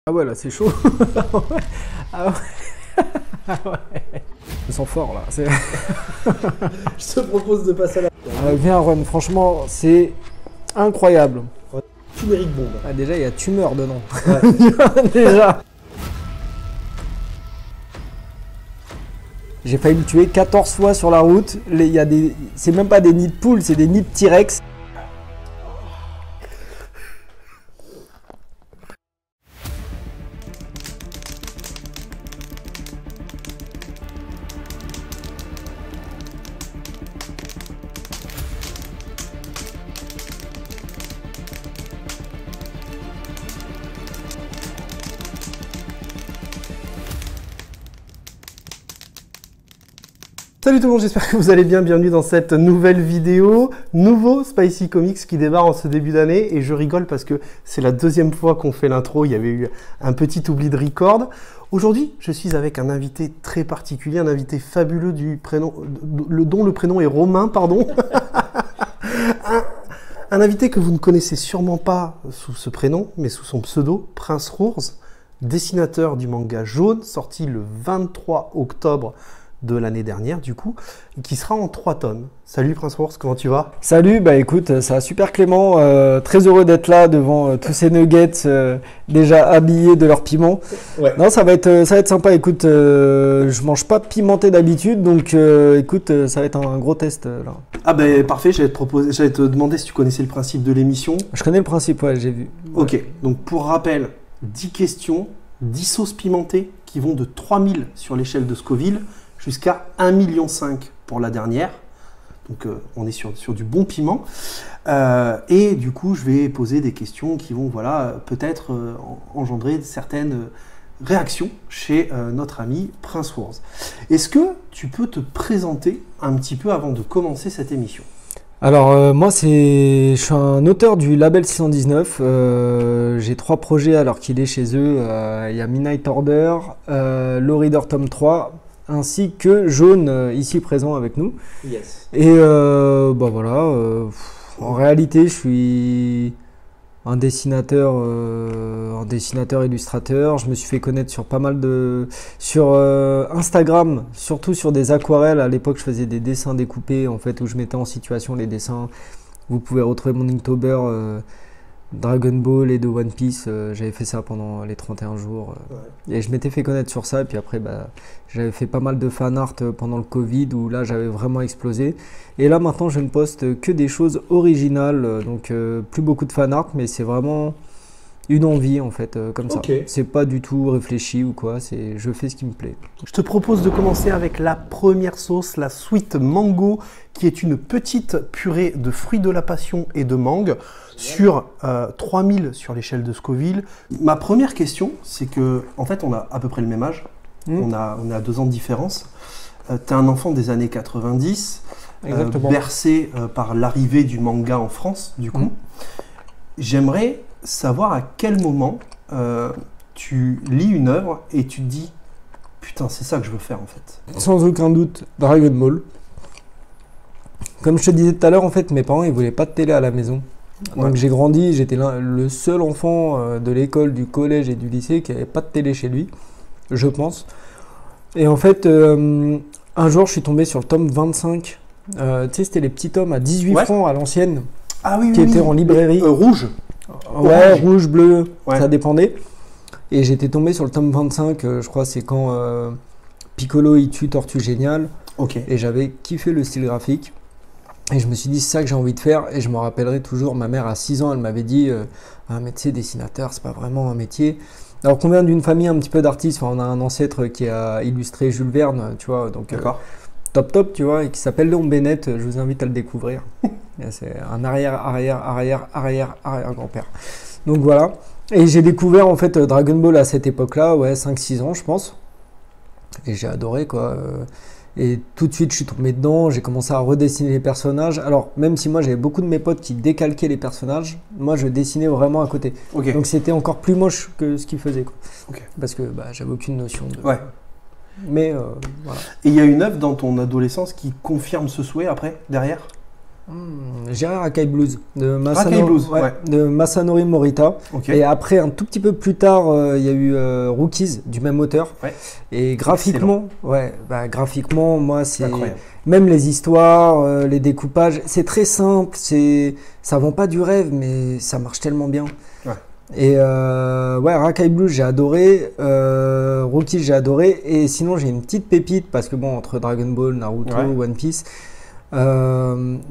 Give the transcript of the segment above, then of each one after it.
Ah ouais, là c'est chaud. Ah ouais. Ah ouais. Je me sens fort là. Je te propose de passer à la... Viens Ron, franchement c'est incroyable. Tumérique bombe. Ah, déjà il y a tumeur dedans. Ouais. Déjà. J'ai failli me tuer 14 fois sur la route. C'est même pas des nids de poules, c'est des nids de T-Rex. Salut tout le monde, j'espère que vous allez bien, bienvenue dans cette nouvelle vidéo, nouveau Spicy Comics qui démarre en ce début d'année et je rigole parce que c'est la deuxième fois qu'on fait l'intro, il y avait eu un petit oubli de record. Aujourd'hui, je suis avec un invité très particulier, un invité fabuleux dont le prénom est Romain, pardon. Un invité que vous ne connaissez sûrement pas sous ce prénom, mais sous son pseudo, Prince Rours, dessinateur du manga Jaune, sorti le 23 octobre de l'année dernière du coup, qui sera en 3 tomes. Salut Prince Rours, comment tu vas? Salut, bah écoute, ça va super Clément, très heureux d'être là devant tous ces nuggets déjà habillés de leur piment. Ouais. Non, ça va être sympa, écoute, je mange pas pimenté d'habitude, donc écoute, ça va être un gros test là. Ah ben parfait, j'allais te demander si tu connaissais le principe de l'émission. Je connais le principe, ouais, j'ai vu. Ouais. Ok, donc pour rappel, 10 questions, 10 sauces pimentées qui vont de 3000 sur l'échelle de Scoville jusqu'à 1,5 million pour la dernière. Donc on est sur du bon piment. Et du coup, je vais poser des questions qui vont peut-être engendrer certaines réactions chez notre ami Prince Rours. Est-ce que tu peux te présenter un petit peu avant de commencer cette émission? Alors moi je suis un auteur du label 619, j'ai 3 projets alors qu'il est chez eux, il y a Midnight Order, Low Reader tome 3, ainsi que Jaune ici présent avec nous. Yes. Et en réalité je suis un dessinateur illustrateur. Je me suis fait connaître sur pas mal sur Instagram, surtout sur des aquarelles. À l'époque je faisais des dessins découpés en fait où je mettais en situation les dessins. Vous pouvez retrouver mon Inktober Dragon Ball et de One Piece, j'avais fait ça pendant les 31 jours Ouais. et je m'étais fait connaître sur ça, et puis après j'avais fait pas mal de fan art pendant le Covid où là j'avais vraiment explosé, et là maintenant je ne poste que des choses originales, donc plus beaucoup de fan art, mais c'est vraiment une envie en fait, comme ça. Okay. C'est pas du tout réfléchi ou quoi, je fais ce qui me plaît. Je te propose de commencer avec la première sauce, la Sweet Mango, qui est une petite purée de fruits de la passion et de mangue sur 3000 sur l'échelle de Scoville. Ma première question, c'est que, en fait, on a à peu près le même âge. On a 2 ans de différence. Tu es un enfant des années 90, bercé par l'arrivée du manga en France, du coup. J'aimerais savoir à quel moment tu lis une œuvre et tu te dis « Putain, c'est ça que je veux faire, en fait ». Sans aucun doute, Dragon Ball. Comme je te disais tout à l'heure, en fait, mes parents, ils voulaient pas de télé à la maison. Ouais. Donc j'ai grandi, j'étais le seul enfant de l'école, du collège et du lycée qui n'avait pas de télé chez lui, je pense. Et en fait, un jour, je suis tombé sur le tome 25. Tu sais, c'était les petits tomes à 18 francs à l'ancienne, qui étaient en librairie. Rouge. Ouais, rouge, bleu, ouais. Ça dépendait. Et j'étais tombé sur le tome 25, je crois c'est quand Piccolo il tue Tortue Géniale. Okay. Et j'avais kiffé le style graphique. Et je me suis dit, c'est ça que j'ai envie de faire. Et je me rappellerai toujours, ma mère à 6 ans, elle m'avait dit ah, mais tu sais, dessinateur, c'est pas vraiment un métier. Alors qu'on vient d'une famille un petit peu d'artistes, on a un ancêtre qui a illustré Jules Verne, tu vois, donc top, tu vois, et qui s'appelle Léon Bennett, je vous invite à le découvrir. C'est un arrière-grand-père. Donc voilà. Et j'ai découvert en fait Dragon Ball à cette époque-là, ouais, 5-6 ans, je pense. Et j'ai adoré, quoi. Et tout de suite, je suis tombé dedans, j'ai commencé à redessiner les personnages. Alors, même si moi, j'avais beaucoup de mes potes qui décalquaient les personnages, moi, je dessinais vraiment à côté. Okay. Donc, c'était encore plus moche que ce qu'ils faisaient, quoi. Okay. Parce que j'avais aucune notion de... Ouais. Mais voilà. Et il y a une œuvre dans ton adolescence qui confirme ce souhait après, derrière? J'irais Rakai Blues de Rakai Blues, ouais. de Masanori Morita. Okay. Et après, un tout petit peu plus tard, il y a eu Rookies du même auteur. Ouais. Et graphiquement, graphiquement, moi, c'est incroyable. Même les histoires, les découpages, c'est très simple. Ça vend pas du rêve, mais ça marche tellement bien. Ouais. Et Rakai Blues, j'ai adoré. Rookies, j'ai adoré. Et sinon, j'ai une petite pépite parce que bon, entre Dragon Ball, Naruto, One Piece.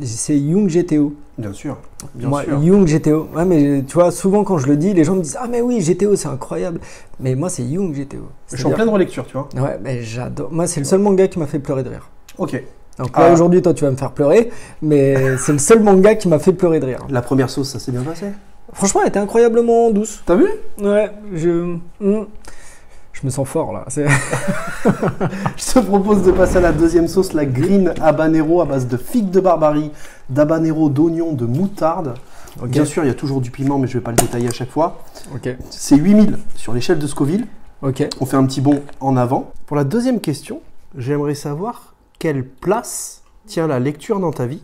C'est Young GTO. Bien sûr. Moi, Young GTO. Ouais, mais tu vois, souvent quand je le dis, les gens me disent ah mais oui GTO c'est incroyable. Mais moi c'est Young GTO. Je suis en pleine relecture, tu vois. Ouais, mais j'adore. Moi c'est le seul manga qui m'a fait pleurer de rire. Ok. Donc là aujourd'hui toi tu vas me faire pleurer, mais c'est le seul manga qui m'a fait pleurer de rire. La première sauce, ça s'est bien passé? Franchement, elle était incroyablement douce. T'as vu? Ouais, je me sens fort là. Je te propose de passer à la deuxième sauce, la green habanero à base de figues de Barbarie, d'habanero, d'oignon, de moutarde. Okay. Bien sûr, il y a toujours du piment, mais je ne vais pas le détailler à chaque fois. Okay. C'est 8000 sur l'échelle de Scoville. Okay. On fait un petit bond en avant. Pour la deuxième question, j'aimerais savoir quelle place tient la lecture dans ta vie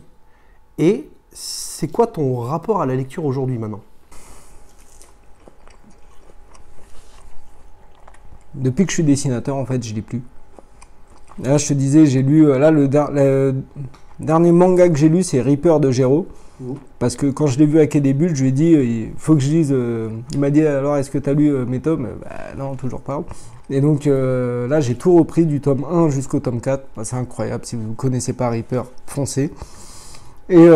et c'est quoi ton rapport à la lecture aujourd'hui maintenant? Depuis que je suis dessinateur, en fait, je lis plus. Là, je te disais, j'ai lu... Là, le dernier manga que j'ai lu, c'est Reaper de Gero. Parce que quand je l'ai vu à Quai des Bulles, je lui ai dit, il faut que je lise... il m'a dit, alors, est-ce que tu as lu mes tomes? Non, toujours pas. Et donc, là, j'ai tout repris du tome 1 jusqu'au tome 4. C'est incroyable. Si vous ne connaissez pas Reaper, foncez. Et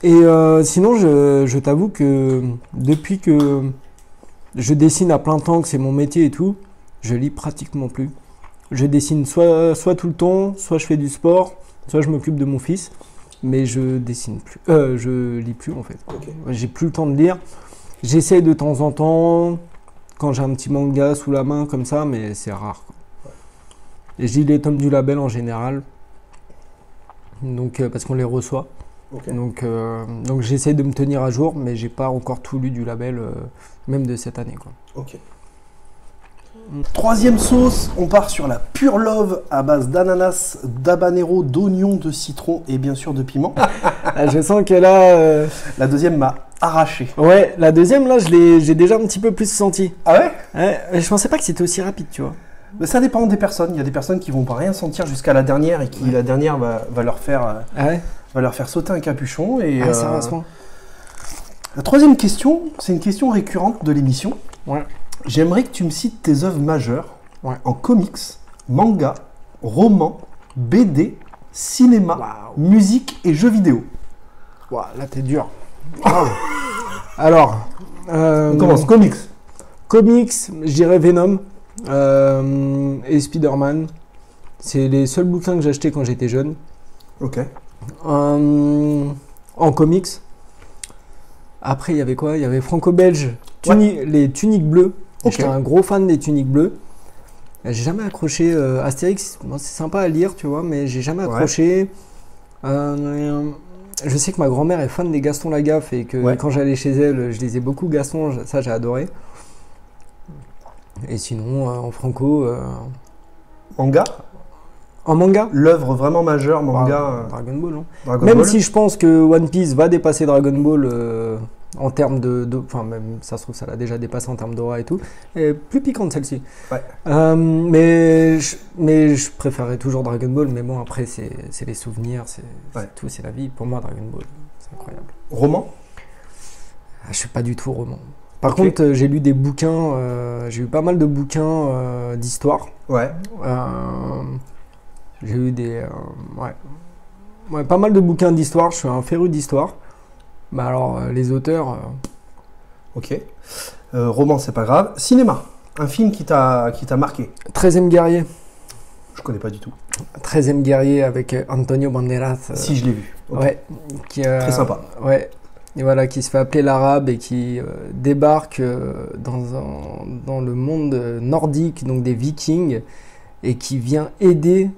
sinon, je t'avoue que depuis que... je dessine à plein temps, que c'est mon métier et tout, je lis pratiquement plus. Je dessine soit tout le temps, soit je fais du sport, soit je m'occupe de mon fils, mais je dessine plus. Je lis plus en fait. Okay. J'ai plus le temps de lire. J'essaye de temps en temps, quand j'ai un petit manga sous la main comme ça, mais c'est rare. Ouais. Et je lis les tomes du label en général, donc parce qu'on les reçoit. Okay. Donc j'essaie de me tenir à jour, mais j'ai pas encore tout lu du label, même de cette année, quoi. Ok. Troisième sauce, on part sur la pure love à base d'ananas, d'habanero, d'oignon, de citron et bien sûr de piment. Je sens que là... La deuxième m'a arraché. Ouais, la deuxième là, j'ai déjà un petit peu plus senti. Ah ouais? Ouais, je pensais pas que c'était aussi rapide, tu vois. Mais ça dépend des personnes. Il y a des personnes qui vont pas rien sentir jusqu'à la dernière et qui la dernière va leur faire... va leur faire sauter un capuchon. Et, ça va à ce point. La troisième question, c'est une question récurrente de l'émission. Ouais. J'aimerais que tu me cites tes œuvres majeures en comics, manga, roman, BD, cinéma, musique et jeux vidéo. Là, t'es dur. Alors, on commence. Comics. Comics, je dirais Venom et Spider-Man. C'est les seuls bouquins que j'ai achetés quand j'étais jeune. Ok. En comics. Après, il y avait quoi? Il y avait franco-belge, les tuniques bleues. Okay. J'étais un gros fan des tuniques bleues. J'ai jamais accroché Astérix. Bon, c'est sympa à lire, tu vois, mais j'ai jamais accroché. Je sais que ma grand-mère est fan des Gaston Lagaffe et que quand j'allais chez elle, je lisais beaucoup Gaston. Ça, j'ai adoré. Et sinon, en franco... Manga? En manga? L'œuvre vraiment majeure, manga... Dragon Ball, non? Même si je pense que One Piece va dépasser Dragon Ball en termes de... Enfin, même, ça se trouve, ça l'a déjà dépassé en termes d'aura et tout. Et plus piquante, celle-ci. Ouais. Mais je préférais toujours Dragon Ball. Mais bon, après, c'est les souvenirs, c'est tout, c'est la vie. Pour moi, Dragon Ball, c'est incroyable. Roman? Je suis pas du tout roman. Par contre, j'ai lu des bouquins, j'ai eu pas mal de bouquins d'histoire. Ouais. J'ai eu pas mal de bouquins d'histoire. Je suis un féru d'histoire. Bah alors, les auteurs... Ok. Roman, c'est pas grave. Cinéma, un film qui t'a marqué. 13e guerrier. Je connais pas du tout. 13e guerrier avec Antonio Banderas. Si, je l'ai vu. Okay. Ouais. Très sympa. Ouais. Et voilà, qui se fait appeler l'arabe et qui débarque dans le monde nordique, donc des vikings, et qui vient aider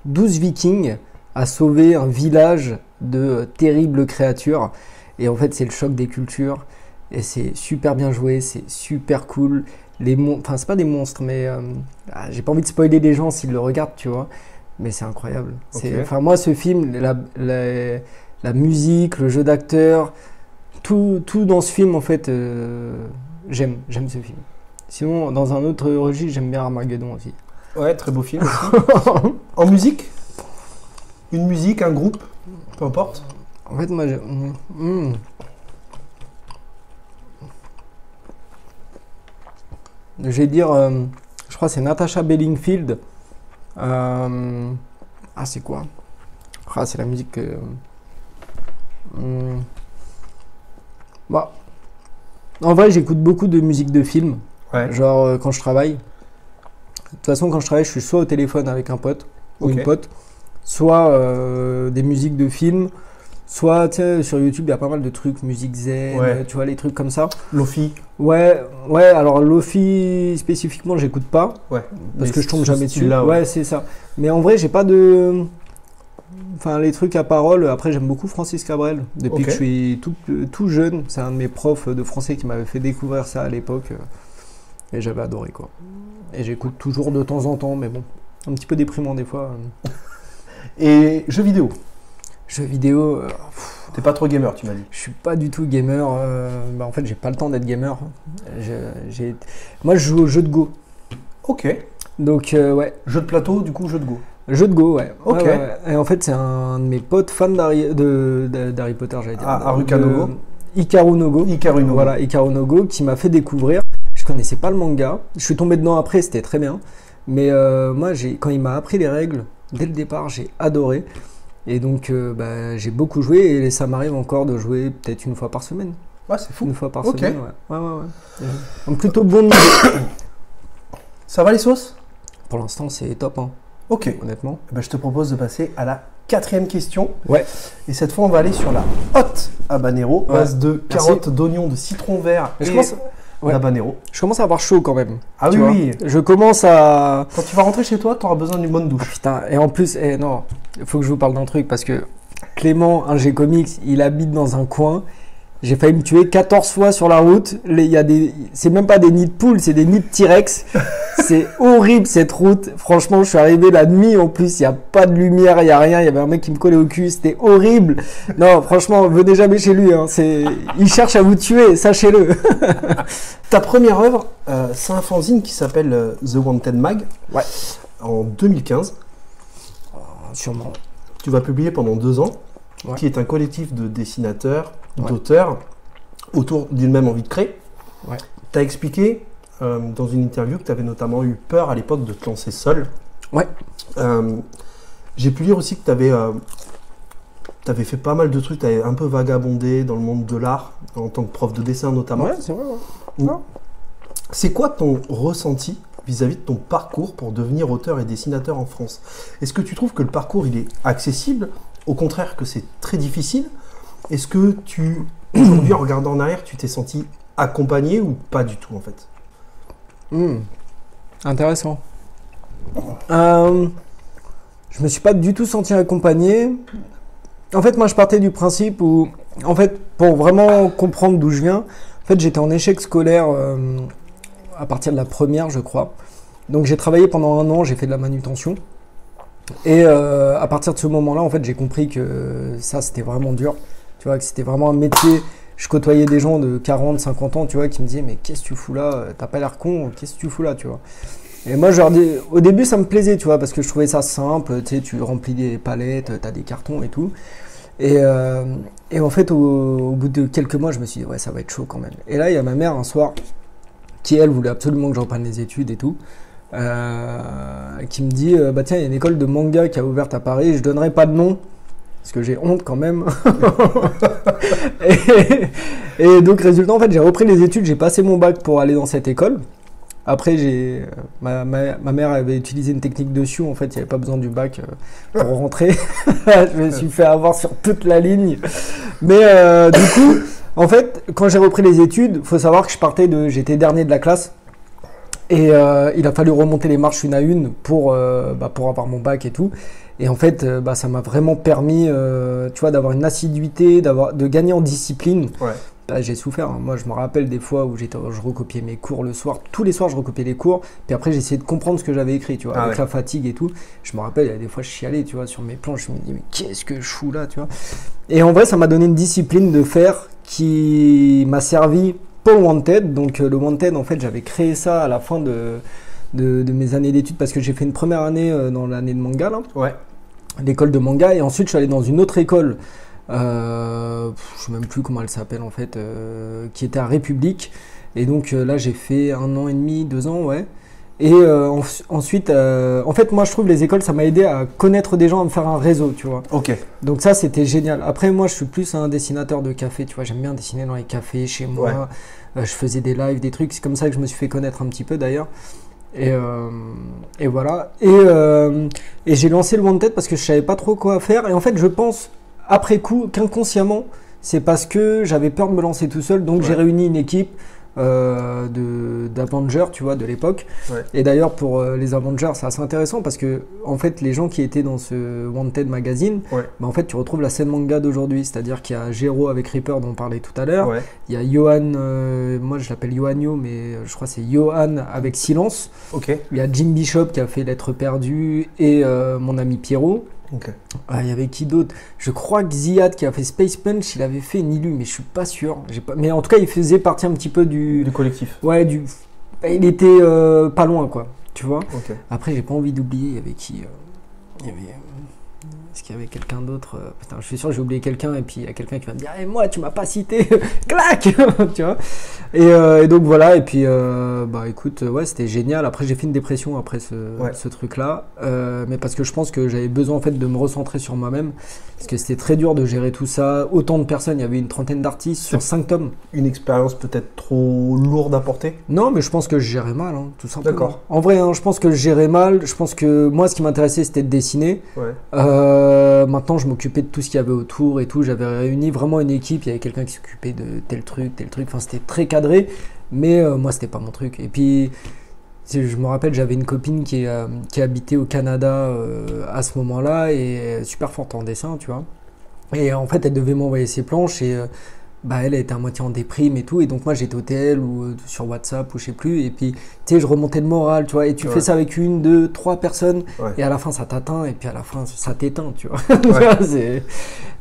12 vikings à sauver un village de terribles créatures. Et en fait, c'est le choc des cultures, et c'est super bien joué, c'est super cool. Enfin, c'est pas des monstres, mais j'ai pas envie de spoiler les gens s'ils le regardent, tu vois. mais c'est incroyable. Ok. Enfin, moi, ce film, la musique, le jeu d'acteur, tout dans ce film, en fait, j'aime ce film. Sinon, dans un autre registre, j'aime bien Armageddon aussi. Ouais, très beau film. En musique? Une musique, un groupe, peu importe. En fait, moi, je vais dire, je crois que c'est Natasha Bedingfield. C'est quoi? C'est la musique que... En vrai, j'écoute beaucoup de musique de film, Ouais. genre quand je travaille. De toute façon, quand je travaille, je suis soit au téléphone avec un pote ou une Ok. pote, soit des musiques de film, soit, tu sais, sur YouTube, il y a pas mal de trucs, musique zen, Ouais. tu vois, les trucs comme ça. Lofi. Ouais, alors Lofi spécifiquement, j'écoute pas Ouais. parce Mais que je tombe ce jamais dessus. style-là, Ouais, c'est ça. Mais en vrai, j'ai pas de. Enfin, les trucs à parole. Après, j'aime beaucoup Francis Cabrel depuis Ok. que je suis tout jeune. C'est un de mes profs de français qui m'avait fait découvrir ça à l'époque et j'avais adoré quoi. Et j'écoute toujours de temps en temps, mais bon, un petit peu déprimant des fois. Et jeux vidéo. Jeux vidéo. T'es pas trop gamer, tu m'as dit. Je suis pas du tout gamer. En fait, j'ai pas le temps d'être gamer. Moi, je joue aux jeux de Go. Ok. Donc, ouais. Jeu de plateau, du coup, jeu de Go. Jeu de Go, ouais. Ok. Ouais. Et en fait, c'est un de mes potes fans d'Harry Potter, j'allais dire. Haruka no Go. Hikaru no Go. Hikaru no Go. Voilà, Hikaru no Go, qui m'a fait découvrir. Je connaissais pas le manga. Je suis tombé dedans après, c'était très bien. Mais moi, quand il m'a appris les règles, dès le départ, j'ai adoré. Et donc, j'ai beaucoup joué et ça m'arrive encore de jouer peut-être une fois par semaine. Ouais, c'est fou. Une fois par Ok. semaine, ouais. Un plutôt bon niveau. Ça va les sauces? Pour l'instant, c'est top, hein, Ok. honnêtement. Eh ben, je te propose de passer à la 4e question. Ouais. Et cette fois, on va aller sur la hot habanero, Ouais. base de Merci. carottes, d'oignons, de citron vert Mais et je pense- ouais. d'habanero. Je commence à avoir chaud quand même. Ah tu oui, vois. oui. Je commence à... Quand tu vas rentrer chez toi, tu auras besoin d'une bonne douche. Putain, et en plus, non, il faut que je vous parle d'un truc parce que Clément, un G Comics, il habite dans un coin. J'ai failli me tuer 14 fois sur la route. C'est même pas des nids de poules, c'est des nids de T-Rex. C'est horrible cette route. Franchement, je suis arrivé la nuit en plus, il n'y a pas de lumière, il n'y a rien. Il y avait un mec qui me collait au cul, c'était horrible. Non, franchement, venez jamais chez lui. Hein. Il cherche à vous tuer, sachez-le. Ta première œuvre, c'est un fanzine qui s'appelle The Wanted Mag. Ouais. En 2015. Sûrement. Tu vas publier pendant 2 ans, Ouais. qui est un collectif de dessinateurs, Ouais. d'auteurs, autour d'une même envie de créer. Ouais. Tu as expliqué dans une interview que tu avais notamment eu peur à l'époque de te lancer seul. Ouais. J'ai pu lire aussi que tu avais fait pas mal de trucs, tu avais un peu vagabondé dans le monde de l'art, en tant que prof de dessin notamment. Ouais, c'est vrai. Ouais. C'est quoi ton ressenti vis-à-vis de ton parcours pour devenir auteur et dessinateur en France? Est-ce que tu trouves que le parcours il est accessible? Au contraire que c'est très difficile? Est-ce que aujourd'hui en regardant en arrière, tu t'es senti accompagné ou pas du tout en fait? Intéressant. Je me suis pas du tout senti accompagné. En fait, moi, je partais du principe où, en fait, pour vraiment comprendre d'où je viens, en fait, j'étais en échec scolaire à partir de la première, je crois. Donc, j'ai travaillé pendant 1 an, j'ai fait de la manutention. Et à partir de ce moment-là, en fait, j'ai compris que ça, c'était vraiment dur. Tu vois, que c'était vraiment un métier. Je côtoyais des gens de 40, 50 ans, tu vois, qui me disaient, mais qu'est-ce que tu fous là? T'as pas l'air con, qu'est-ce que tu fous là, tu vois? Et moi, je leur dis, au début, ça me plaisait, tu vois, parce que je trouvais ça simple, tu sais, tu remplis des palettes, t'as des cartons et tout. Et en fait, au bout de quelques mois, je me suis dit, ouais, ça va être chaud quand même. Et là, il y a ma mère un soir, qui elle voulait absolument que je reprenne les études et tout, qui me dit, bah tiens, il y a une école de manga qui a ouvert à Paris, je donnerai pas de nom, parce que j'ai honte quand même. et donc, résultat, en fait, j'ai repris les études, j'ai passé mon bac pour aller dans cette école. Après, ma mère avait utilisé une technique dessus, en fait, il n'y avait pas besoin du bac pour rentrer. Je me suis fait avoir sur toute la ligne. Mais du coup, en fait, quand j'ai repris les études, il faut savoir que j'étais dernier de la classe. Et il a fallu remonter les marches une à une pour avoir mon bac et tout. Et en fait, ça m'a vraiment permis, tu vois, d'avoir une assiduité, de gagner en discipline. Ouais. Bah, j'ai souffert, hein. Moi, je me rappelle des fois où je recopiais mes cours le soir. Tous les soirs, je recopiais les cours. Puis après, j'essayais de comprendre ce que j'avais écrit, tu vois, avec la fatigue et tout. Je me rappelle, il y a des fois, je chialais, tu vois, sur mes planches. Je me dis, mais qu'est-ce que je fous là, tu vois. Et en vrai, ça m'a donné une discipline de faire qui m'a servi pour le Wanted. Donc, le Wanted, en fait, j'avais créé ça à la fin de mes années d'études parce que j'ai fait une première année dans l'année de manga, là. Ouais. L'école de manga. Et ensuite, je suis allé dans une autre école. Je ne sais même plus comment elle s'appelle en fait, qui était à République. Et donc là, j'ai fait 1 an et demi, 2 ans, ouais. Et ensuite, en fait, moi, je trouve les écoles, ça m'a aidé à connaître des gens, à me faire un réseau, tu vois. Ok. Donc ça, c'était génial. Après, moi, je suis plus un dessinateur de café, tu vois. J'aime bien dessiner dans les cafés, chez moi. Je faisais des lives, des trucs. C'est comme ça que je me suis fait connaître un petit peu, d'ailleurs. Et voilà. Et j'ai lancé le Wanted parce que je savais pas trop quoi faire. Et en fait, je pense après coup qu'inconsciemment, c'est parce que j'avais peur de me lancer tout seul. Donc j'ai réuni une équipe d'Avengers, tu vois, de l'époque. Ouais. Et d'ailleurs, pour les Avengers, c'est assez intéressant parce que en fait, les gens qui étaient dans ce Wanted magazine, bah, en fait, tu retrouves la scène manga d'aujourd'hui. C'est-à-dire qu'il y a Gero avec Reaper dont on parlait tout à l'heure. Ouais. Il y a Johan, moi je l'appelle Johanio, mais je crois que c'est Johan avec Silence. Okay. Il y a Jim Bishop qui a fait Lettre perdue et mon ami Pierrot. Okay. Il y avait qui d'autre? Je crois que Ziad qui a fait Space Punch, il avait fait Nilu, mais je suis pas sûr. Mais en tout cas, il faisait partie un petit peu du collectif. Ouais, il était pas loin, quoi. Tu vois. Okay. Après, j'ai pas envie d'oublier. Il y avait qui Est-ce qu'il y avait quelqu'un d'autre? Putain, je suis sûr que j'ai oublié quelqu'un et puis il y a quelqu'un qui va me dire moi, tu m'as pas cité. Clac. Tu vois. Et donc voilà. Et puis bah écoute, ouais, c'était génial. Après, j'ai fait une dépression après ce truc-là, mais parce que je pense que j'avais besoin en fait de me recentrer sur moi-même, parce que c'était très dur de gérer tout ça. Autant de personnes, il y avait une 30aine d'artistes sur 5 tomes. Une expérience peut-être trop lourde à porter? Non, mais je pense que je gérais mal, hein, tout simplement. D'accord. En vrai, hein, je pense que je gérais mal. Je pense que moi, ce qui m'intéressait, c'était de dessiner. Ouais. Maintenant, je m'occupais de tout ce qu'il y avait autour et tout. J'avais réuni vraiment une équipe. Il y avait quelqu'un qui s'occupait de tel truc. Enfin, c'était très cadré. Mais moi, c'était pas mon truc. Et puis, je me rappelle, j'avais une copine qui habitait au Canada à ce moment-là et super forte en dessin, tu vois. Et en fait, elle devait m'envoyer ses planches et bah, elle était à moitié en déprime et tout. Et donc, moi, j'étais au TL ou sur WhatsApp ou je sais plus. Et puis, tu sais, je remontais le moral, tu vois. Et tu fais ça avec 1, 2, 3 personnes. Ouais. Et à la fin, ça t'atteint. Et puis, à la fin, ça t'éteint, tu vois. Ouais.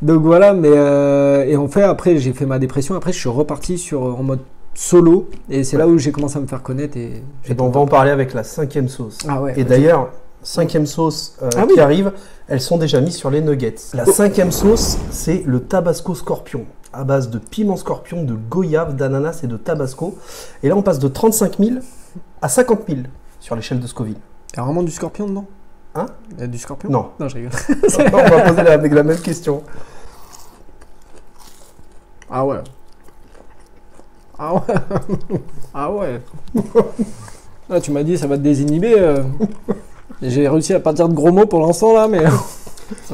Donc, voilà. Mais, et en fait, après, j'ai fait ma dépression. Après, je suis reparti en mode solo. Et c'est là où j'ai commencé à me faire connaître. Et ben, on va en parler avec la 5e sauce. Ah ouais, et d'ailleurs, 5e sauce qui arrive, elles sont déjà mises sur les nuggets. La 5e sauce, c'est le Tabasco Scorpion, à base de piment scorpion, de goyave, d'ananas et de tabasco. Et là, on passe de 35 000 à 50 000 sur l'échelle de Scoville. Il y a vraiment du scorpion dedans? Hein? Il y a du scorpion? Non. Non, je rigole. On va poser la même question. Ah ouais. Ah ouais. Ah ouais. Là, tu m'as dit ça va te désinhiber. J'ai réussi à pas dire de gros mots pour l'instant là, mais.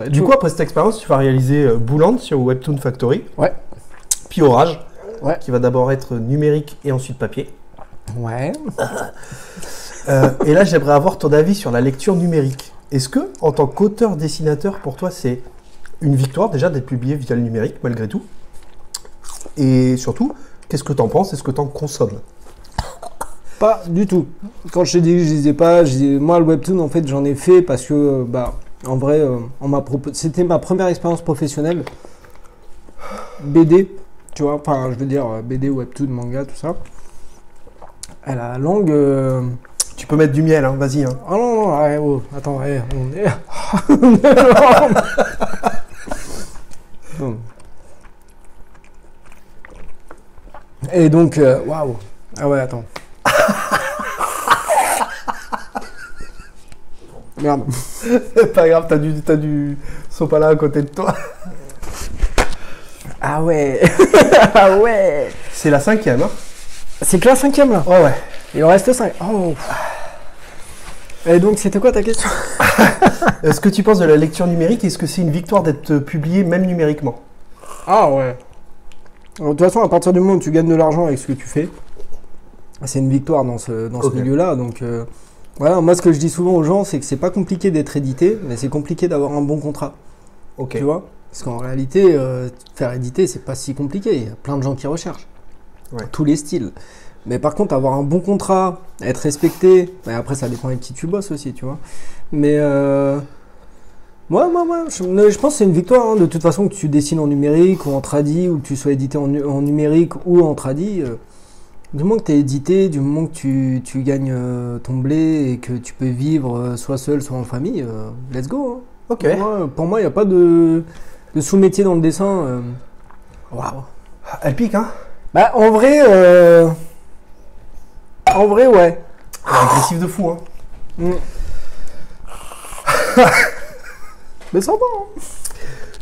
Du coup, après cette expérience, tu vas réaliser Bouland sur Webtoon Factory. Ouais. Puis Orage. Ouais. Qui va d'abord être numérique et ensuite papier. Ouais. Et là, j'aimerais avoir ton avis sur la lecture numérique. Est-ce que, en tant qu'auteur-dessinateur, pour toi, c'est une victoire déjà d'être publié via le numérique, malgré tout? Et surtout, qu'est-ce que tu en penses? Est-ce que tu en consommes? Pas du tout. Quand je t'ai dit que je disais pas, moi le webtoon en fait j'en ai fait parce que bah en vrai c'était ma première expérience professionnelle BD, tu vois, enfin je veux dire BD, webtoon, manga, tout ça. À la langue. Tu peux mettre du miel, hein, vas-y. Hein. Oh non non, ouais, oh, attends, ouais, on est. Et donc waouh. Ah ouais, attends. Merde. Pas grave, t'as du sopalin à côté de toi. Ah ouais. Ah ouais. C'est la 5e, hein? C'est que la 5e là? Ouais, ouais. Il en reste 5. Oh. Et donc, c'était quoi ta question? Ce que tu penses de la lecture numérique, est-ce que c'est une victoire d'être publié même numériquement? Ah ouais. De toute façon, à partir du moment où tu gagnes de l'argent avec ce que tu fais, c'est une victoire dans ce milieu-là. Donc, voilà, moi, ce que je dis souvent aux gens, c'est que c'est pas compliqué d'être édité, mais c'est compliqué d'avoir un bon contrat. Ok. Tu vois? Parce qu'en réalité, faire éditer, c'est pas si compliqué. Il y a plein de gens qui recherchent. Ouais. Tous les styles. Mais par contre, avoir un bon contrat, être respecté, et après ça dépend avec qui tu bosses aussi, tu vois. Mais moi, je pense que c'est une victoire, hein, de toute façon, que tu dessines en numérique ou en tradi, ou que tu sois édité en numérique ou en tradi. Du moment que tu es édité, du moment que tu gagnes ton blé et que tu peux vivre soit seul, soit en famille, let's go. Hein. Ok. Pour moi, il n'y a pas de sous-métier dans le dessin. Waouh. Elle pique, hein? Bah, en vrai, ouais. Elle est agressive de fou, hein. Mais sympa, hein.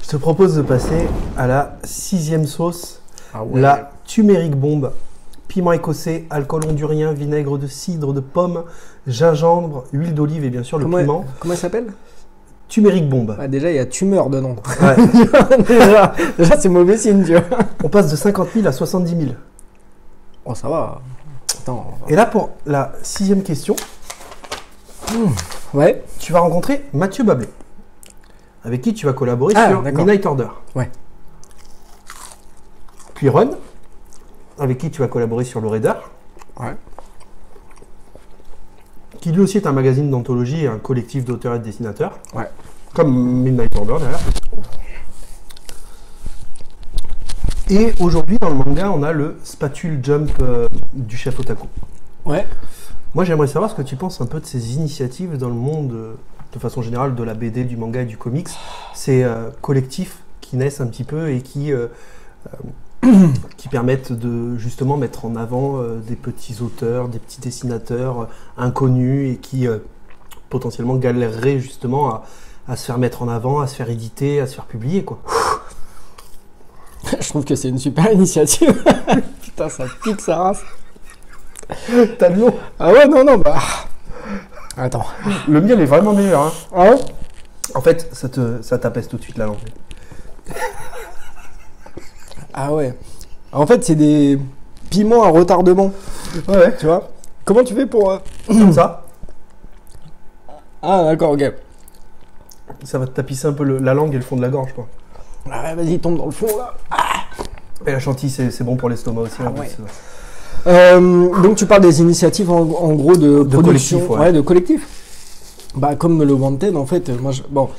Je te propose de passer à la 6e sauce, Ah ouais. la turmeric bombe. Piment écossais, alcool hondurien, vinaigre de cidre de pomme, gingembre, huile d'olive et bien sûr le piment. Comment elle s'appelle? Turmeric bombe. Ah, déjà, il y a tumeur dedans. Ouais. déjà c'est mauvais signe, tu vois. On passe de 50 000 à 70 000. Oh, ça va. Attends. Et là, pour la 6e question, Ouais. tu vas rencontrer Mathieu Bablé, avec qui tu vas collaborer sur d'accord. Midnight Order. Ouais. Puis Ron, avec qui tu vas collaborer sur Le Raider, Ouais. qui lui aussi est un magazine d'anthologie et un collectif d'auteurs et de dessinateurs, Ouais. comme Midnight Order d'ailleurs. Et aujourd'hui, dans le manga, on a le Spatule Jump du chef Otaku. Ouais. Moi, j'aimerais savoir ce que tu penses un peu de ces initiatives dans le monde, de façon générale, de la BD, du manga et du comics. Ces collectifs qui naissent un petit peu et qui permettent de justement mettre en avant des petits auteurs, des petits dessinateurs inconnus et qui potentiellement galéreraient justement à se faire mettre en avant, à se faire éditer, à se faire publier, quoi. Je trouve que c'est une super initiative. Putain, ça pique sa race. T'as de l'eau. Ah ouais, non, bah. Attends. Le mien, il est vraiment meilleur, hein. Ah ouais? En fait, ça t'apaise tout de suite la langue. Ah ouais. En fait, c'est des piments à retardement. Ouais. Tu vois? Comment tu fais pour. Comme ça, Ah, d'accord, ok. ça va te tapisser un peu la langue et le fond de la gorge, quoi. Ah ouais, vas-y, tombe dans le fond là. Et la chantilly, c'est bon pour l'estomac aussi. En ouais. plus. Donc tu parles des initiatives en gros de production, collectif, ouais. de collectif. Bah comme le Wanted en fait, bon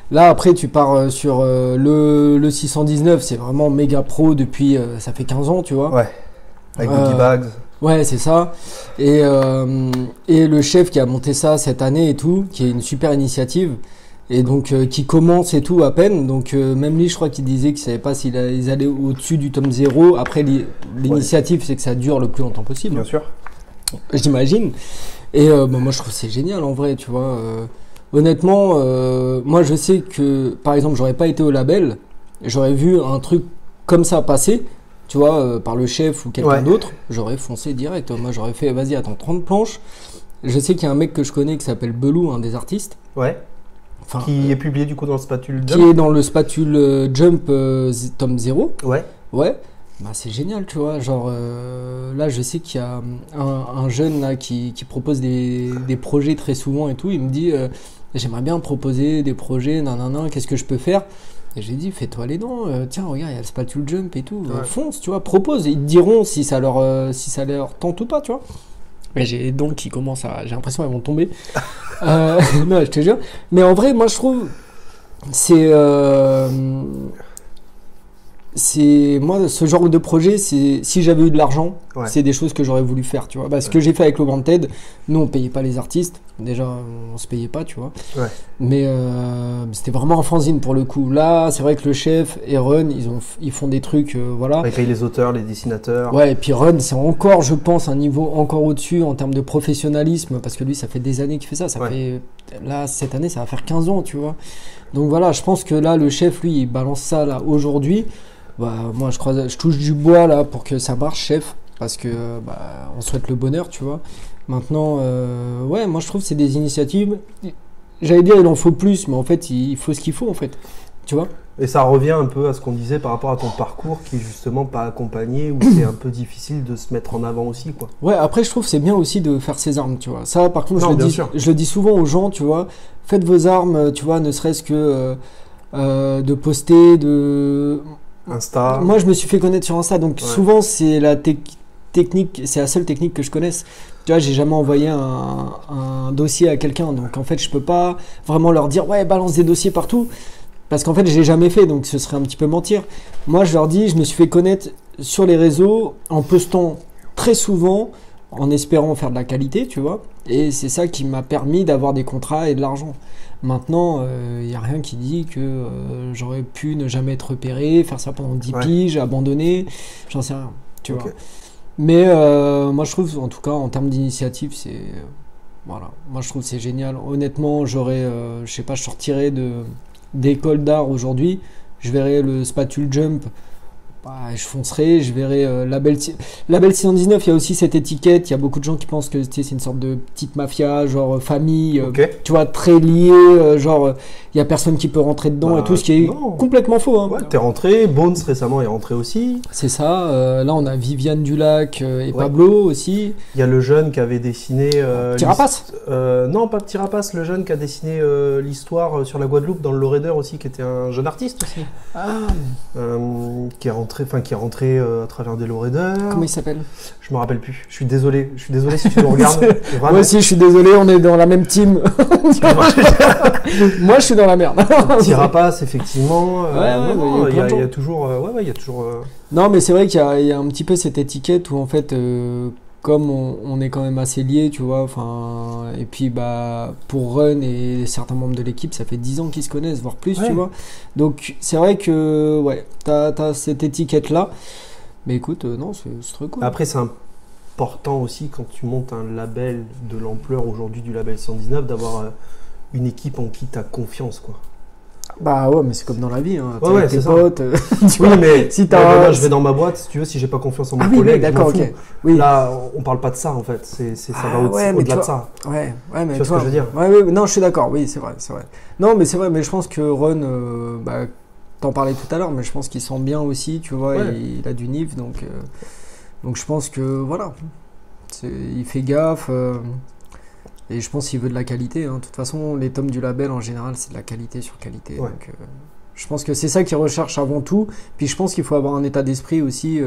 là après tu pars sur le 619, c'est vraiment méga pro depuis ça fait 15 ans, tu vois. Ouais. Avec Goodie Bags. Ouais, c'est ça. Et le chef qui a monté ça cette année et tout, qui est une super initiative. Et donc qui commence et tout à peine, donc même lui je crois qu'il disait qu'il savait pas s'ils allaient au-dessus du tome 0. Après l'initiative c'est que ça dure le plus longtemps possible, Bien sûr. j'imagine. Et moi je trouve que c'est génial en vrai, tu vois. Honnêtement, moi je sais que par exemple j'aurais pas été au label, j'aurais vu un truc comme ça passer, tu vois, par le chef ou quelqu'un d'autre, j'aurais foncé direct. Moi j'aurais fait vas-y attends 30 planches. Je sais qu'il y a un mec que je connais qui s'appelle Belou, un des artistes. Ouais. Enfin, Qui est publié du coup dans le Spatule qui Jump. est dans le Spatule Jump tome 0. Ouais. Ouais. Bah, c'est génial, tu vois. Genre, là, je sais qu'il y a un jeune là, qui propose des projets très souvent et tout. Il me dit j'aimerais bien proposer des projets, nanana, qu'est-ce que je peux faire? Et j'ai dit fais-toi les dents, tiens, regarde, il y a le Spatule Jump et tout. Fonce, tu vois, propose. Ils te diront si ça leur tente ou pas, tu vois. Mais j'ai les dents qui commencent à. J'ai l'impression qu'elles vont tomber. Non, je te jure. Mais en vrai, moi, je trouve. Moi, ce genre de projet, si j'avais eu de l'argent, c'est des choses que j'aurais voulu faire, tu vois. Parce que j'ai fait avec le Wanted, nous, on payait pas les artistes. Déjà, on se payait pas, tu vois. Ouais. Mais c'était vraiment un fanzine pour le coup. Là, c'est vrai que le chef et Run, ils font des trucs, voilà. Ils payent les auteurs, les dessinateurs. Ouais, et puis Run, c'est encore, je pense, un niveau encore au-dessus en termes de professionnalisme, parce que lui, ça fait des années qu'il fait ça. Là, cette année, ça va faire 15 ans, tu vois. Donc voilà, je pense que là, le chef, lui, il balance ça là aujourd'hui. Bah, moi, je touche du bois là pour que ça marche, chef, parce que on souhaite le bonheur, tu vois. Maintenant, ouais, moi, je trouve que c'est des initiatives. J'allais dire, il en faut plus, mais en fait, il faut ce qu'il faut, en fait. Tu vois. Et ça revient un peu à ce qu'on disait par rapport à ton parcours qui est justement pas accompagné, où c'est un peu difficile de se mettre en avant aussi, quoi. Ouais, après je trouve que c'est bien aussi de faire ses armes, tu vois. Ça, par contre, Non, je le dis souvent aux gens, tu vois. Faites vos armes, tu vois, ne serait-ce que de poster, de... Insta. Moi, je me suis fait connaître sur Insta, donc souvent, c'est la technique, c'est la seule technique que je connaisse. Tu vois, j'ai jamais envoyé un dossier à quelqu'un, donc en fait, je peux pas vraiment leur dire, ouais, balance des dossiers partout, parce qu'en fait, je l'ai jamais fait, donc ce serait un petit peu mentir. Moi, je leur dis, je me suis fait connaître sur les réseaux en postant très souvent, en espérant faire de la qualité, tu vois, et c'est ça qui m'a permis d'avoir des contrats et de l'argent. Maintenant, il n'y a rien qui dit que j'aurais pu ne jamais être repéré, faire ça pendant 10 piges, abandonner, j'en sais rien, tu vois. Mais moi, je trouve, en tout cas, en termes d'initiative, c'est... voilà, moi, je trouve que c'est génial. Honnêtement, j'aurais, je sais pas, je sortirais d'école d'art aujourd'hui, je verrais le spatule jump, je foncerai, je verrai Label 619, il y a aussi cette étiquette, il y a beaucoup de gens qui pensent que c'est une sorte de petite mafia, genre famille, tu vois, très liée, genre il y a personne qui peut rentrer dedans et tout, ce qui est complètement faux. Hein. Ouais, t'es rentré, Bones récemment est rentré aussi. C'est ça, là on a Viviane Dulac et Pablo aussi. Il y a le jeune qui avait dessiné... Petit Rapace non, pas Petit Rapace, le jeune qui a dessiné l'histoire sur la Guadeloupe dans le Loreder aussi, qui était un jeune artiste aussi. Qui est rentré à travers des Loreder. Comment il s'appelle? Je me rappelle plus. Je suis désolé si tu le regardes. Moi aussi, je suis désolé, on est dans la même team. Moi, je suis dans la merde. Petit Rapace, effectivement. Il y a toujours. Non, mais c'est vrai qu'il y a un petit peu cette étiquette où en fait, comme on est quand même assez liés, tu vois. Enfin, et puis pour Run et certains membres de l'équipe, ça fait 10 ans qu'ils se connaissent, voire plus, tu vois. Donc c'est vrai que t'as cette étiquette là. Mais écoute, non, c'est très cool. Après, c'est important aussi quand tu montes un label de l'ampleur aujourd'hui du label 119 d'avoir une équipe en qui tu as confiance, quoi. Bah ouais, mais c'est comme dans la vie, hein. Ouais, tes potes. Oui, mais si demain, je vais dans ma boîte, si tu veux, si j'ai pas confiance en mon collègue, oui, d'accord, ok. Oui. Là, on parle pas de ça en fait, ça va au-delà de ça. Ouais, mais tu vois ce que je veux dire. Ouais, non, je suis d'accord, oui, c'est vrai. Non, mais c'est vrai, mais je pense que Ron, t'en parlais tout à l'heure, mais je pense qu'il sent bien aussi, tu vois, il a du NIF, donc je pense que voilà, il fait gaffe. Et je pense qu'il veut de la qualité. Hein. De toute façon, les tomes du label, en général, c'est de la qualité sur qualité. Ouais. Donc, je pense que c'est ça qu'il recherche avant tout. Puis je pense qu'il faut avoir un état d'esprit aussi.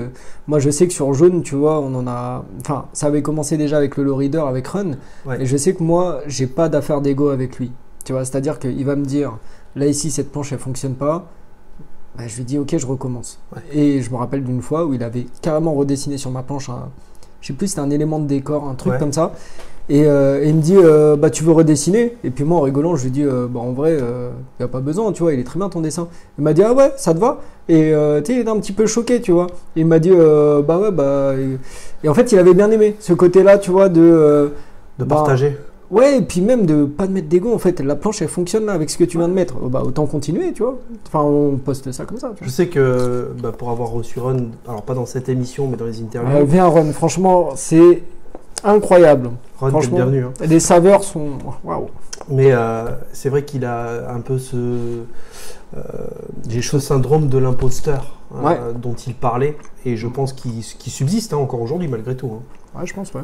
Moi, je sais que sur Jaune, tu vois, on en a... Enfin, ça avait commencé déjà avec le Low Reader, avec Run. Ouais. Et je sais que moi, j'ai pas d'affaire d'ego avec lui. Tu vois, c'est-à-dire qu'il va me dire, là, ici, cette planche, elle fonctionne pas. Bah, je lui dis, ok, je recommence. Ouais. Et je me rappelle d'une fois où il avait carrément redessiné sur ma planche je sais plus, c'était un élément de décor, un truc comme ça. Et il me dit, tu veux redessiner? Et puis moi, en rigolant, je lui dis, en vrai, il n'y a pas besoin, tu vois, il est très bien ton dessin. Il m'a dit, ah ouais, ça te va? Et tu sais, il était un petit peu choqué, tu vois. Et il m'a dit, Et en fait, il avait bien aimé ce côté-là, tu vois, de partager. Ouais, et puis même de pas de mettre d'ego, en fait. La planche, elle fonctionne là avec ce que tu viens de mettre. Autant continuer, tu vois. Enfin, on poste ça comme ça. Tu vois. Je sais que pour avoir reçu Ron, alors pas dans cette émission, mais dans les interviews. Viens, Ron, franchement, c'est incroyable. Ron, t'es le bienvenu. Hein. Les saveurs sont... Waouh. Mais c'est vrai qu'il a un peu ce syndrome de l'imposteur dont il parlait. Et je pense qu'il subsiste encore aujourd'hui, malgré tout. Hein. Ouais, je pense, ouais.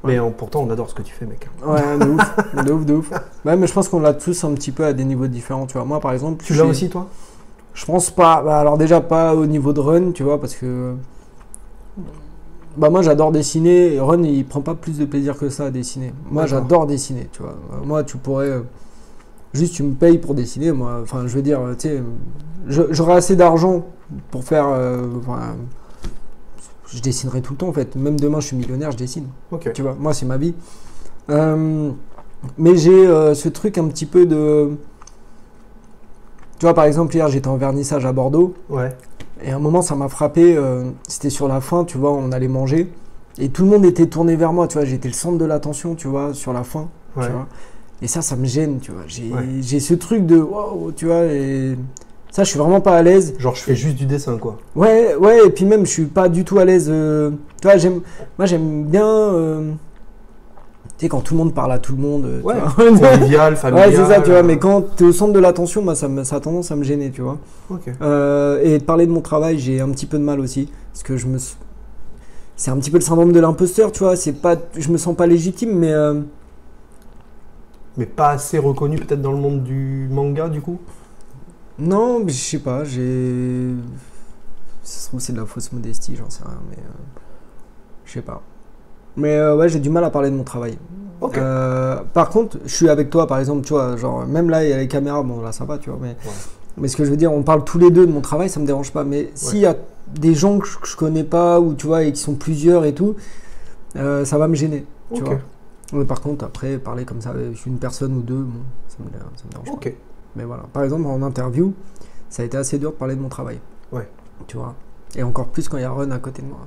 Mais pourtant, on adore ce que tu fais, mec. Ouais, de ouf. Ouais, mais je pense qu'on l'a tous un petit peu à des niveaux différents, tu vois. Moi, par exemple... Tu l'as aussi, toi? Je pense pas. Alors déjà, pas au niveau de Run, tu vois, parce que... moi, j'adore dessiner. Run, il prend pas plus de plaisir que ça à dessiner. Moi, j'adore dessiner, tu vois. Moi, tu pourrais... Juste, tu me payes pour dessiner, moi. Enfin, je veux dire, tu sais... J'aurais assez d'argent pour faire... je dessinerai tout le temps en fait. Même demain, je suis millionnaire, je dessine. Okay. Tu vois, moi, c'est ma vie. Mais j'ai ce truc un petit peu de... Tu vois, par exemple, hier, j'étais en vernissage à Bordeaux. Ouais. Et à un moment, ça m'a frappé. C'était sur la fin, tu vois, on allait manger. Et tout le monde était tourné vers moi, tu vois. J'étais le centre de l'attention, tu vois, sur la fin. Ouais. Tu vois. Et ça me gêne, tu vois. J'ai ce truc de... Wow, tu vois, et... Ça, je suis vraiment pas à l'aise. Genre, je fais juste du dessin, quoi. Ouais, et puis même, je suis pas du tout à l'aise. Tu vois, j'aime bien. Tu sais, quand tout le monde parle à tout le monde. Ouais, convivial, familial. Ouais, c'est ça, tu vois. Mais quand tu es au centre de l'attention, moi, ça a tendance à me gêner, tu vois. Ok. Et de parler de mon travail, j'ai un petit peu de mal aussi. Parce que c'est un petit peu le syndrome de l'imposteur, tu vois. Je me sens pas légitime, mais. Mais pas assez reconnu, peut-être, dans le monde du manga, du coup? Non, mais je sais pas, ça se trouve, c'est de la fausse modestie, j'en sais rien, mais je sais pas. Mais ouais, j'ai du mal à parler de mon travail. Ok. Par contre, je suis avec toi, par exemple, tu vois, genre, même là, il y a les caméras, bon, là, ça va, tu vois, mais ce que je veux dire, on parle tous les deux de mon travail, ça me dérange pas. Mais s'il y a des gens que je connais pas, ou tu vois, et qui sont plusieurs et tout, ça va me gêner, tu Ok. vois. Mais par contre, après, parler comme ça avec une personne ou deux, bon, ça me dérange Ok. pas. Mais voilà, par exemple, en interview, ça a été assez dur de parler de mon travail. Ouais. Tu vois. Et encore plus quand il y a Ron à côté de moi.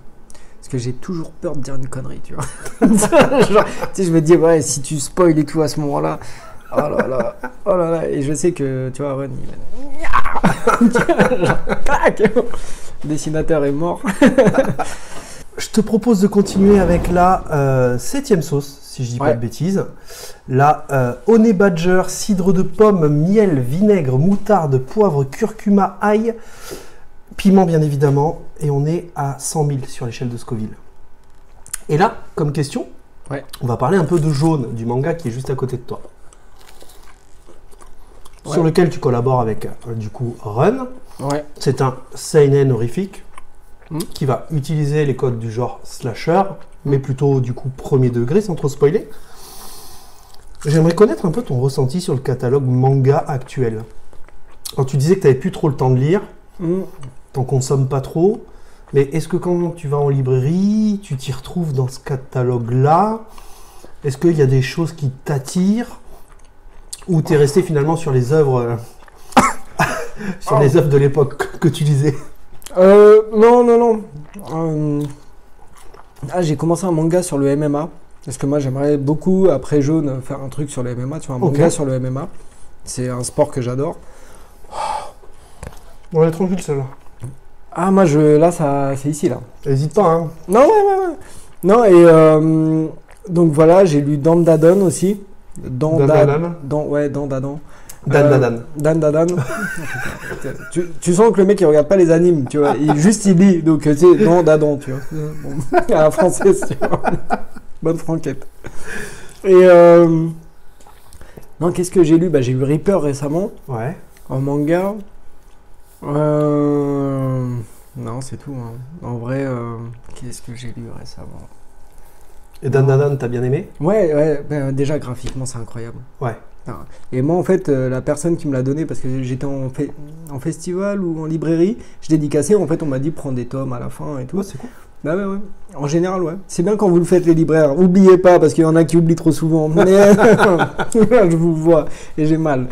Parce que j'ai toujours peur de dire une connerie, tu vois. Genre, tu sais, je me dis, ouais, si tu spoil et tout à ce moment-là, oh là là, oh là là. Et je sais que, tu vois, Ron, il va... Genre, tac, le dessinateur est mort. Je te propose de continuer avec la 7e sauce, si je dis pas de bêtises. La Honey Badger, cidre de pomme, miel, vinaigre, moutarde, poivre, curcuma, ail, piment bien évidemment. Et on est à 100 000 sur l'échelle de Scoville. Et là, comme question, on va parler un peu de Jaune, du manga qui est juste à côté de toi. Sur lequel tu collabores avec, du coup, Run. C'est un seinen horrifique. Qui va utiliser les codes du genre slasher, mais plutôt du coup premier degré, sans trop spoiler. J'aimerais connaître un peu ton ressenti sur le catalogue manga actuel. Quand tu disais que tu n'avais plus trop le temps de lire, t'en consommes pas trop, mais est-ce que quand tu vas en librairie, tu t'y retrouves dans ce catalogue-là? Est-ce qu'il y a des choses qui t'attirent? Ou t'es resté finalement sur les œuvres sur les œuvres de l'époque que tu lisais? Non. J'ai commencé un manga sur le MMA. Parce que moi, j'aimerais beaucoup, après Jaune, faire un truc sur le MMA. Tu vois, un manga sur le MMA. C'est un sport que j'adore. On est tranquille, celle-là. Ah, moi, là, c'est ici, là. N'hésite pas, hein. Non, ouais. Non, et donc voilà, j'ai lu Dandadan aussi. Dandadan. Dandadan. Dan. tu sens que le mec il regarde pas les animes, tu vois, il lit, donc tu sais, Dandadan, tu vois. Bon, à la française, tu vois. Bonne franquette. Et non, qu'est-ce que j'ai lu? J'ai lu Reaper récemment. Ouais. En manga. Non, c'est tout. Hein. En vrai, qu'est-ce que j'ai lu récemment? Et Dandadan, t'as bien aimé? Ouais, déjà graphiquement c'est incroyable. Ouais. Et moi en fait, la personne qui me l'a donné, parce que j'étais en festival ou en librairie, je dédicaçais, en fait on m'a dit prends des tomes à la fin et tout. Ouais, c'est cool. Bah ouais. En général, ouais. C'est bien quand vous le faites les libraires. Oubliez pas, parce qu'il y en a qui oublient trop souvent. Mais je vous vois et j'ai mal.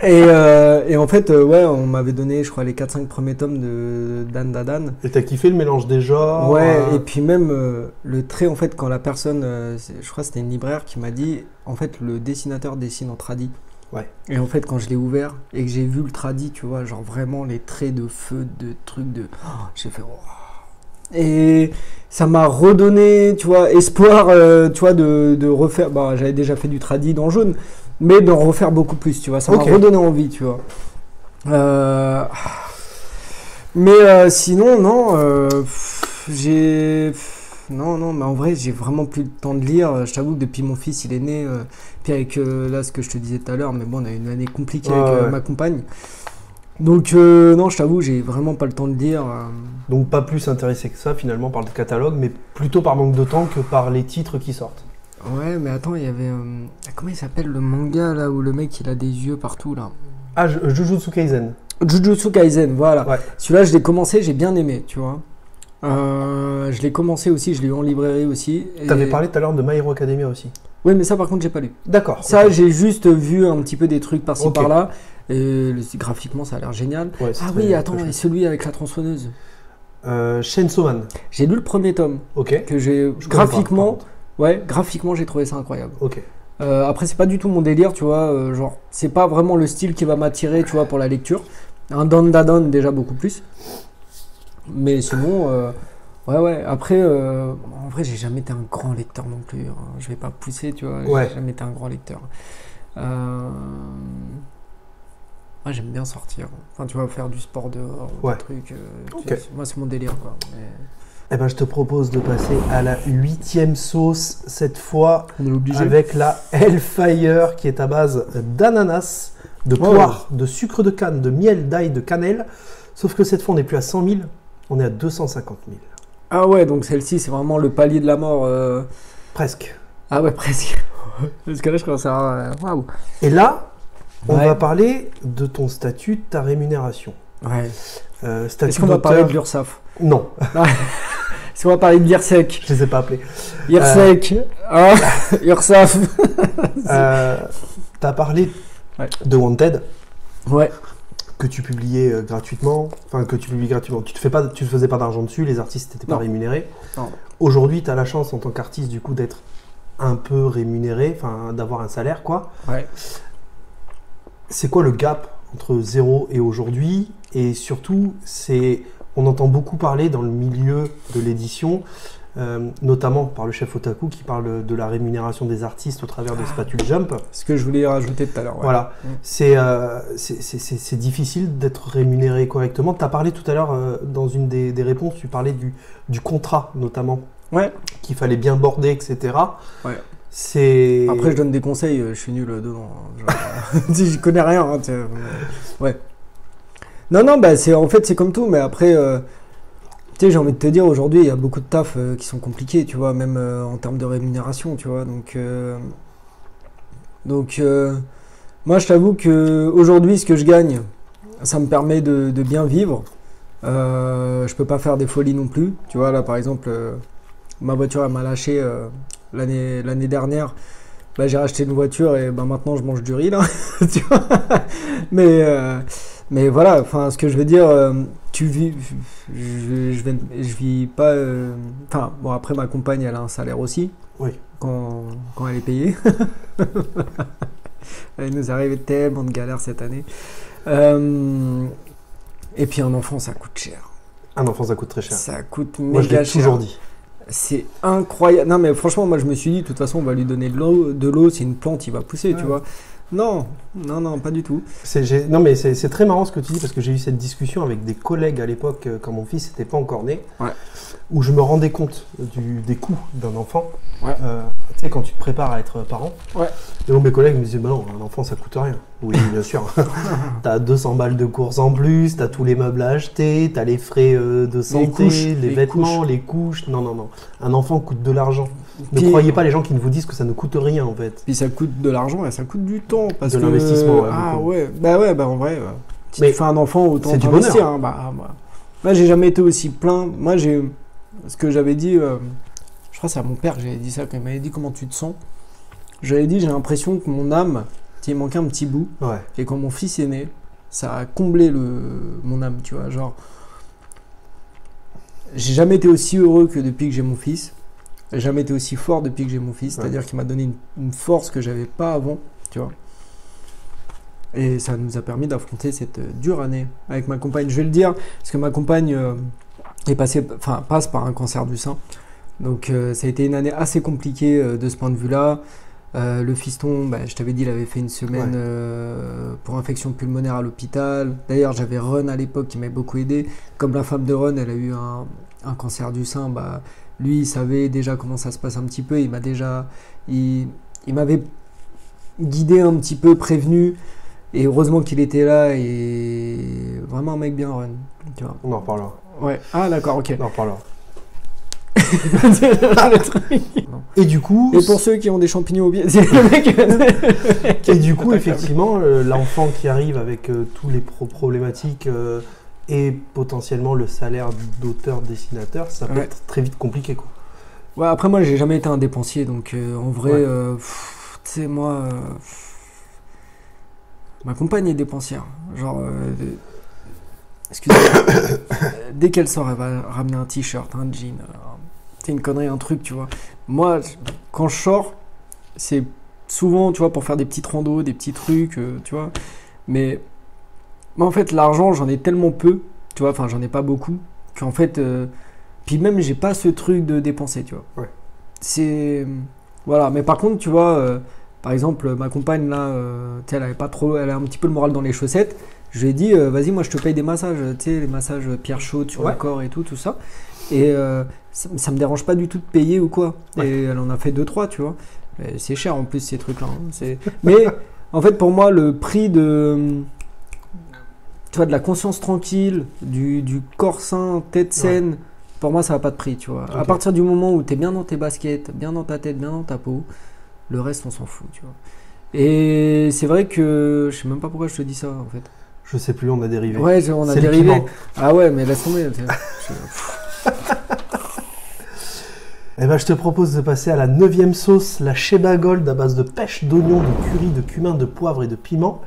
Et en fait, on m'avait donné, je crois, les 4-5 premiers tomes de Dandadan. Et t'as kiffé le mélange des genres? Ouais, et puis même le trait, en fait, quand la personne, je crois que c'était une libraire qui m'a dit, en fait, le dessinateur dessine en tradi. Ouais. Et en fait, quand je l'ai ouvert et que j'ai vu le tradi, tu vois, genre vraiment les traits de feu, de trucs de... j'ai fait... Et ça m'a redonné, tu vois, espoir, tu vois, de refaire... j'avais déjà fait du tradi dans Jaune, mais d'en refaire beaucoup plus, tu vois. Ça m'a redonné envie, tu vois. Mais sinon, non, Non, mais en vrai, j'ai vraiment plus le temps de lire. Je t'avoue que depuis mon fils, il est né, puis avec là, ce que je te disais tout à l'heure, mais bon, on a eu une année compliquée avec ma compagne. Donc, non, je t'avoue, j'ai vraiment pas le temps de lire. Donc, pas plus intéressé que ça, finalement, par le catalogue, mais plutôt par manque de temps que par les titres qui sortent. Ouais, mais attends, il y avait... comment il s'appelle le manga, là, où le mec, il a des yeux partout, là? Ah, Jujutsu Kaisen. Jujutsu Kaisen, voilà. Ouais. Celui-là, je l'ai commencé, j'ai bien aimé, tu vois. Je l'ai commencé aussi, je l'ai eu en librairie aussi. T'avais parlé tout à l'heure de My Hero Academia aussi. Oui, mais ça, par contre, j'ai pas lu. D'accord. Ça, j'ai juste vu un petit peu des trucs par-ci, par-là. Et graphiquement, ça a l'air génial. Ouais, oui, attends, et celui avec la tronçonneuse. Chainsaw Man. J'ai lu le premier tome. Ok. Que j'ai graphiquement, graphiquement, j'ai trouvé ça incroyable. Ok. Après, c'est pas du tout mon délire, tu vois. Genre, c'est pas vraiment le style qui va m'attirer, tu vois, pour la lecture. Un Dandadan, déjà beaucoup plus. Mais sinon, ouais. Après, en vrai, j'ai jamais été un grand lecteur non plus. Hein. Je vais pas pousser, tu vois. Ouais. J'ai jamais été un grand lecteur. Moi, j'aime bien sortir. Enfin, tu vois, faire du sport dehors, des trucs. Moi, c'est mon délire, quoi. Mais... Eh ben, je te propose de passer à la 8e sauce, cette fois on est obligé. avec la Hellfire, qui est à base d'ananas, de poire, de sucre de canne, de miel, d'ail, de cannelle. Sauf que cette fois, on n'est plus à 100 000, on est à 250 000. Ah ouais, donc celle-ci, c'est vraiment le palier de la mort. Presque. Ah ouais, presque. Parce que là, je commence à... Waouh. Et là, on va parler de ton statut, de ta rémunération. Ouais. Statut Est-ce qu'on va parler de l'URSSAF? Non. Est-ce qu'on va parler de l'IRSEC? Je ne les ai pas appelés. IRSEC, URSSAF. Tu as parlé de Wanted. Ouais. Que tu publiais gratuitement, enfin que tu publies gratuitement, tu ne faisais pas d'argent dessus, les artistes n'étaient pas rémunérés. Aujourd'hui, tu as la chance en tant qu'artiste du coup d'être un peu rémunéré, enfin d'avoir un salaire quoi. Ouais. C'est quoi le gap entre zéro et aujourd'hui? Et surtout, on entend beaucoup parler dans le milieu de l'édition, notamment par le chef Otaku qui parle de la rémunération des artistes au travers de Spatule Jump. Ce que je voulais rajouter tout à l'heure. Ouais. Voilà, c'est difficile d'être rémunéré correctement. Tu as parlé tout à l'heure dans une des réponses, tu parlais du contrat notamment, qu'il fallait bien border, etc. Ouais. Après, je donne des conseils, je suis nul dedans. Je connais rien. Hein, ouais. Non, en fait, c'est comme tout, mais après... Tu sais, j'ai envie de te dire, aujourd'hui, il y a beaucoup de taf qui sont compliqués, tu vois, même en termes de rémunération, tu vois. Donc moi, je t'avoue qu'aujourd'hui, ce que je gagne, ça me permet de bien vivre. Je peux pas faire des folies non plus. Tu vois, là, par exemple, ma voiture, elle m'a lâché l'année dernière. Bah, j'ai racheté une voiture et bah, maintenant, je mange du riz, là. Tu vois, mais voilà, enfin, ce que je veux dire, je vis pas. Enfin, bon, après, ma compagne, elle a un salaire aussi. Oui. Quand elle est payée. Il nous arrive tellement de galères cette année. Et puis, un enfant, ça coûte cher. Un enfant, ça coûte très cher. Ça coûte méga cher. Moi, je l'ai toujours dit. C'est incroyable. Non, mais franchement, moi, je me suis dit, de toute façon, on va lui donner de l'eau. C'est une plante, il va pousser, tu vois. Non, pas du tout. Non, mais c'est très marrant ce que tu dis parce que j'ai eu cette discussion avec des collègues à l'époque quand mon fils n'était pas encore né, où je me rendais compte des coûts d'un enfant. Tu sais, quand tu te prépares à être parent. Et donc mes collègues me disaient, bah non, un enfant ça coûte rien. Oui, bien sûr. T'as 200 balles de courses en plus, t'as tous les meubles à acheter, t'as les frais de santé, les vêtements, les couches. Non. Un enfant coûte de l'argent. Ne croyez pas les gens qui ne vous disent que ça ne coûte rien en fait. Puis ça coûte de l'argent et ça coûte du temps. Parce de l'investissement. Bah en vrai. Si tu fais un enfant, autant investir. Hein, moi j'ai jamais été aussi plein. Moi ce que j'avais dit, je crois que c'est à mon père que j'avais dit ça quand il m'avait dit comment tu te sens. J'avais dit j'ai l'impression que mon âme, il manquait un petit bout. Et quand mon fils est né, ça a comblé mon âme, tu vois. Genre, j'ai jamais été aussi heureux que depuis que j'ai mon fils. J'ai jamais été aussi fort depuis que j'ai mon fils. C'est-à-dire qu'il m'a donné une force que j'avais pas avant, tu vois. Et ça nous a permis d'affronter cette dure année avec ma compagne. Je vais le dire, parce que ma compagne passe par un cancer du sein. Donc ça a été une année assez compliquée de ce point de vue-là. Le fiston, je t'avais dit, il avait fait une semaine pour infection pulmonaire à l'hôpital. D'ailleurs, j'avais Ron à l'époque qui m'avait beaucoup aidé. Comme la femme de Ron, elle a eu un cancer du sein, lui, il savait déjà comment ça se passe un petit peu. Il m'avait guidé un petit peu, prévenu. Et heureusement qu'il était là. Et vraiment un mec bien, Ron. Tu vois. On en reparlera. Ouais. Ah, d'accord, ok. On en reparlera. Et du coup, et pour ceux qui ont des champignons au pied, et du coup, effectivement, l'enfant qui arrive avec tous les problématiques et potentiellement le salaire d'auteur-dessinateur, ça peut être très vite compliqué, quoi. Ouais, après moi, j'ai jamais été un dépensier, donc en vrai, tu sais, moi, ma compagne est dépensière, genre. Excusez-moi. Dès qu'elle sort, elle va ramener un t-shirt, un jean, c'est une connerie, un truc, tu vois. Moi, quand je sors, c'est souvent, tu vois, pour faire des petites randos, des petits trucs, tu vois. Mais moi, en fait, l'argent, j'en ai tellement peu, tu vois, enfin, j'en ai pas beaucoup, qu'en fait, puis même, j'ai pas ce truc de dépenser, tu vois. C'est... Voilà, mais par contre, tu vois, par exemple, ma compagne, là, elle avait pas trop, elle a un petit peu le moral dans les chaussettes. Je lui ai dit, vas-y, moi je te paye des massages, tu sais, les massages pierre chaude sur le corps et tout ça. Et ça me dérange pas du tout de payer ou quoi. Et elle en a fait 2-3, tu vois. C'est cher en plus ces trucs-là. Hein. Mais En fait, pour moi, le prix de, tu vois, de la conscience tranquille, du corps sain, tête saine, pour moi, ça n'a pas de prix, tu vois. À partir du moment où tu es bien dans tes baskets, bien dans ta tête, bien dans ta peau, le reste, on s'en fout, tu vois. Et c'est vrai que, je sais même pas pourquoi je te dis ça, en fait. Je sais plus, on a dérivé. Ouais, on a C'est le dérivé. piment. Ah ouais, mais laisse tomber. Eh ben, je te propose de passer à la 9e sauce, la Sheba Gold à base de pêche, d'oignon, de curry, de cumin, de poivre et de piment.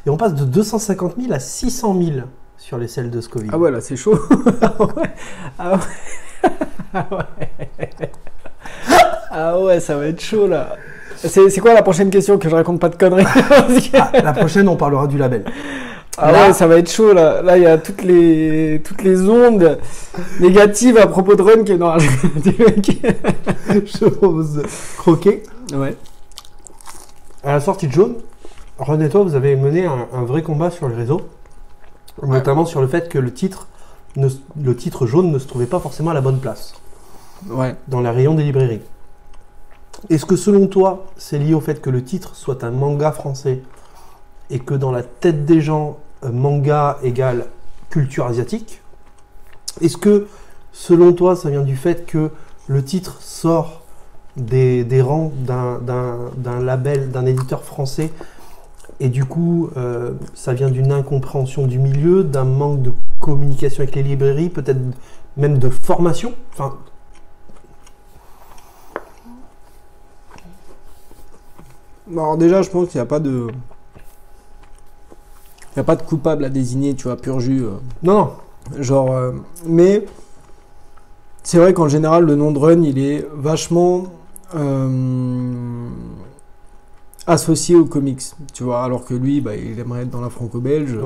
Et on passe de 250 000 à 600 000 sur les sels de Scoville. Ah ouais, là, c'est chaud. Ah ouais. Ah ouais. Ah ouais, ça va être chaud, là. C'est quoi la prochaine question, que je raconte pas de conneries? La prochaine, on parlera du label. Ah là, ouais, ça va être chaud, là. Là, il y a toutes les ondes négatives à propos de Run qui est dans Je te propose de croquer. Ouais. À la sortie de Jaune, Ron et toi, vous avez mené un vrai combat sur les réseaux, notamment sur le fait que le titre jaune ne se trouvait pas forcément à la bonne place, dans la rayon des librairies. Est-ce que selon toi, c'est lié au fait que le titre soit un manga français et que dans la tête des gens, manga égale culture asiatique? Est-ce que selon toi, ça vient du fait que le titre sort des rangs d'un label, d'un éditeur français, et du coup, ça vient d'une incompréhension du milieu, d'un manque de communication avec les librairies, peut-être même de formation? Enfin, alors déjà, je pense qu'il n'y a pas de... Il n'y a pas de coupable à désigner, tu vois, pur jus. non. Genre, mais c'est vrai qu'en général, le nom de Run, il est vachement associé aux comics, tu vois, alors que lui, bah, il aimerait être dans la franco-belge.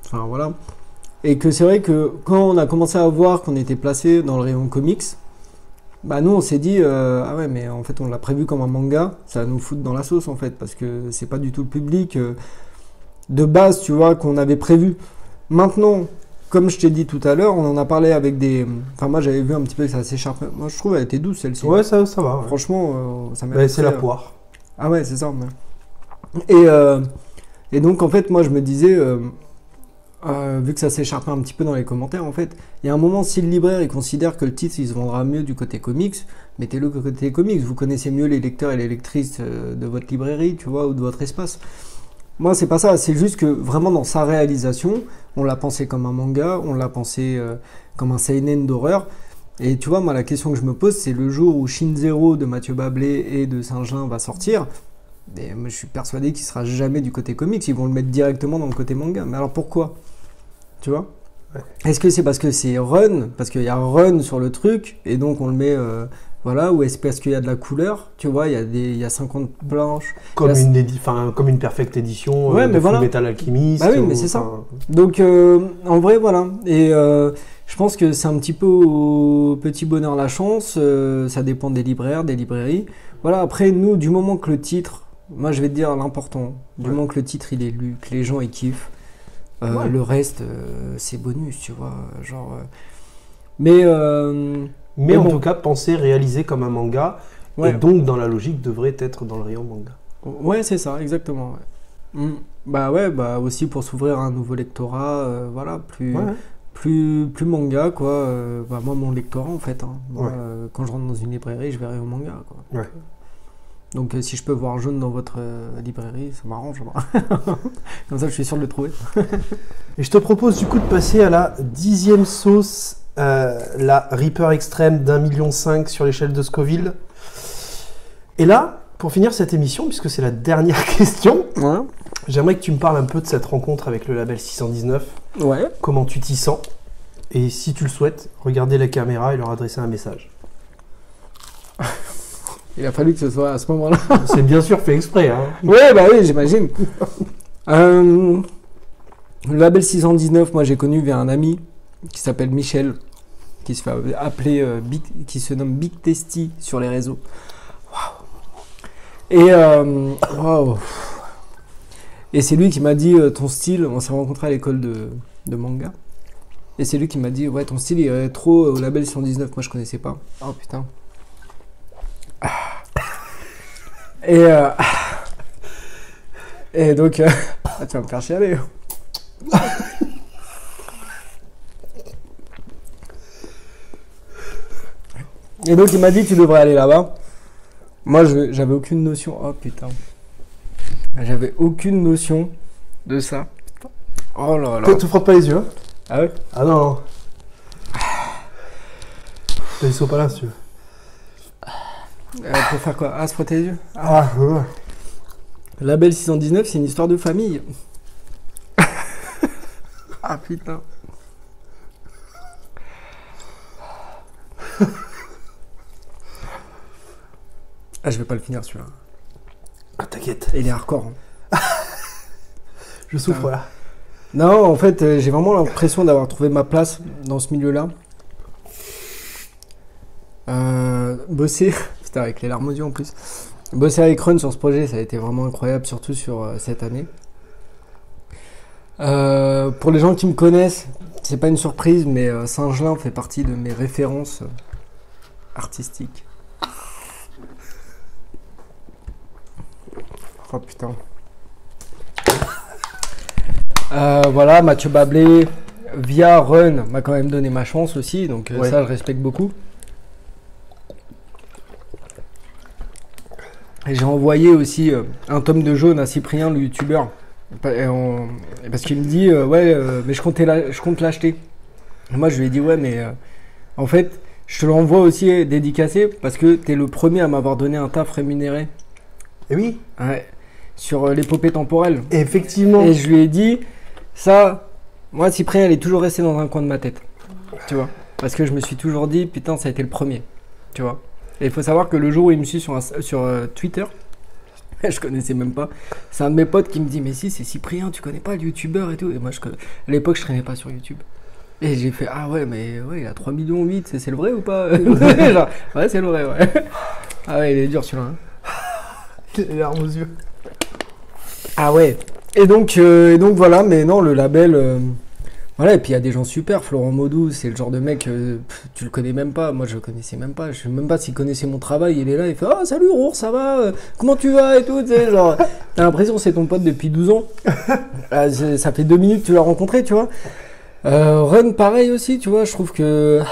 Enfin, voilà. Et que c'est vrai que quand on a commencé à voir qu'on était placé dans le rayon comics, bah nous, on s'est dit, ah ouais, mais en fait, on l'a prévu comme un manga, ça va nous foutre dans la sauce, en fait, parce que c'est pas du tout le public... de base, tu vois, qu'on avait prévu. Maintenant, comme je t'ai dit tout à l'heure, on en a parlé avec des... Enfin, moi, j'avais vu un petit peu que ça s'écharpe. Moi, je trouve qu'elle était douce, celle-ci. Ouais, ça va. Ouais. Franchement, ça m'a... c'est la poire. Ah ouais, c'est ça. Et donc, en fait, moi, je me disais, vu que ça s'écharpait un petit peu dans les commentaires, en fait, il y a un moment, si le libraire, il considère que le titre, il se vendra mieux du côté comics, mettez-le côté comics. Vous connaissez mieux les lecteurs et les lectrices de votre librairie, tu vois, ou de votre espace. Moi, c'est pas ça, c'est juste que vraiment dans sa réalisation, on l'a pensé comme un manga, on l'a pensé comme un seinen d'horreur. Et tu vois, moi, la question que je me pose, c'est le jour où Shin Zero de Mathieu Bablé et de Saint-Gelin va sortir. Et moi, je suis persuadé qu'il sera jamais du côté comics, ils vont le mettre directement dans le côté manga. Mais alors pourquoi? Tu vois? Est-ce que c'est parce que c'est Run, parce qu'il y a Run sur le truc, et donc on le met... voilà, ou est-ce parce qu'il y a de la couleur, tu vois, il y a 50 planches. Comme une perfecte édition de Full Metal Alchemist. Bah oui, mais c'est ça. Donc, en vrai, voilà. Et je pense que c'est un petit peu au petit bonheur la chance. Ça dépend des libraires, des librairies. Voilà, après, nous, du moment que le titre, moi, je vais te dire l'important, du moment que le titre, il est lu, que les gens, ils kiffent, le reste, c'est bonus, tu vois. Genre... Mais en tout cas, pensé, réalisé comme un manga, et donc dans la logique devrait être dans le rayon manga. Ouais, c'est ça, exactement. Ouais. Bah ouais, bah aussi pour s'ouvrir à un nouveau lectorat, voilà, plus manga, quoi. Bah moi, mon lectorat, en fait, hein. Moi, quand je rentre dans une librairie, je verrai au manga, quoi. Ouais. Donc si je peux voir jaune dans votre librairie, ça m'arrange. Comme ça, je suis sûr de le trouver. Et je te propose du coup de passer à la 10e sauce. La Reaper Extreme d'1,5 million sur l'échelle de Scoville. Et là, pour finir cette émission, puisque c'est la dernière question, j'aimerais que tu me parles un peu de cette rencontre avec le label 619. Ouais. Comment tu t'y sens? Et si tu le souhaites, regardez la caméra et leur adresser un message. Il a fallu que ce soit à ce moment-là. C'est bien sûr fait exprès. Hein. Ouais, bah oui, j'imagine. Le label 619, moi j'ai connu via un ami qui s'appelle Michel, qui se fait appeler, qui se nomme Big Testy sur les réseaux. Waouh. Et c'est lui qui m'a dit ton style, on s'est rencontrés à l'école de manga. Et c'est lui qui m'a dit ouais, ton style il est trop au label 119, moi je connaissais pas. Oh putain. Et donc, ah, tu vas me faire chialer. Et donc il m'a dit tu devrais aller là-bas. Moi j'avais aucune notion. Oh putain. J'avais aucune notion de ça. Oh là là. Te frotte pas les yeux. Hein. Ah ouais? Ah non, non. Ils sont pas là si tu veux. Pour faire quoi? Ah, se frotter les yeux? Ah, ouais. Label 619, c'est une histoire de famille. Ah putain. Ah, je vais pas le finir celui-là. Ah, t'inquiète. Il est hardcore. Hein. Je souffre là. Non, en fait, j'ai vraiment l'impression d'avoir trouvé ma place dans ce milieu-là. Bosser, c'était avec les larmes aux yeux en plus. Bosser avec Run sur ce projet, ça a été vraiment incroyable, surtout sur cette année. Pour les gens qui me connaissent, c'est pas une surprise, mais Saint-Gelin fait partie de mes références artistiques. Oh putain. Voilà, Mathieu Bablé, via Run, m'a quand même donné ma chance aussi, donc ouais. Ça je respecte beaucoup. Et j'ai envoyé aussi un tome de jaune à Cyprien, le youtubeur, parce qu'il me dit mais je compte l'acheter. Moi je lui ai dit ouais mais en fait je te l'envoie aussi dédicacé parce que t'es le premier à m'avoir donné un taf rémunéré. Et oui. Ouais. Sur l'épopée temporelle. Effectivement. Et je lui ai dit ça, moi Cyprien elle est toujours restée dans un coin de ma tête, tu vois, parce que je me suis toujours dit putain ça a été le premier, tu vois. Et il faut savoir que le jour où il me suit sur Twitter, je connaissais même pas, c'est un de mes potes qui me dit mais si c'est Cyprien, tu connais pas le youtubeur et tout, et moi à l'époque je traînais pas sur YouTube. Et j'ai fait ah ouais mais ouais il a 3,8 millions, c'est le vrai ou pas? Genre, ouais c'est le vrai ouais. Ah ouais il est dur celui-là. Hein. Les larmes aux yeux. Ah ouais. Et donc voilà, mais non, le label, voilà, et puis il y a des gens super. Florent Maudou, c'est le genre de mec, tu le connais même pas. Moi, je le connaissais même pas. Je sais même pas s'il connaissait mon travail. Il est là, il fait ah salut Rour, ça va, comment tu vas et tout. Tu sais, genre, t'as l'impression que c'est ton pote depuis 12 ans. Ça fait 2 minutes que tu l'as rencontré, tu vois. Run, pareil aussi, tu vois. Je trouve que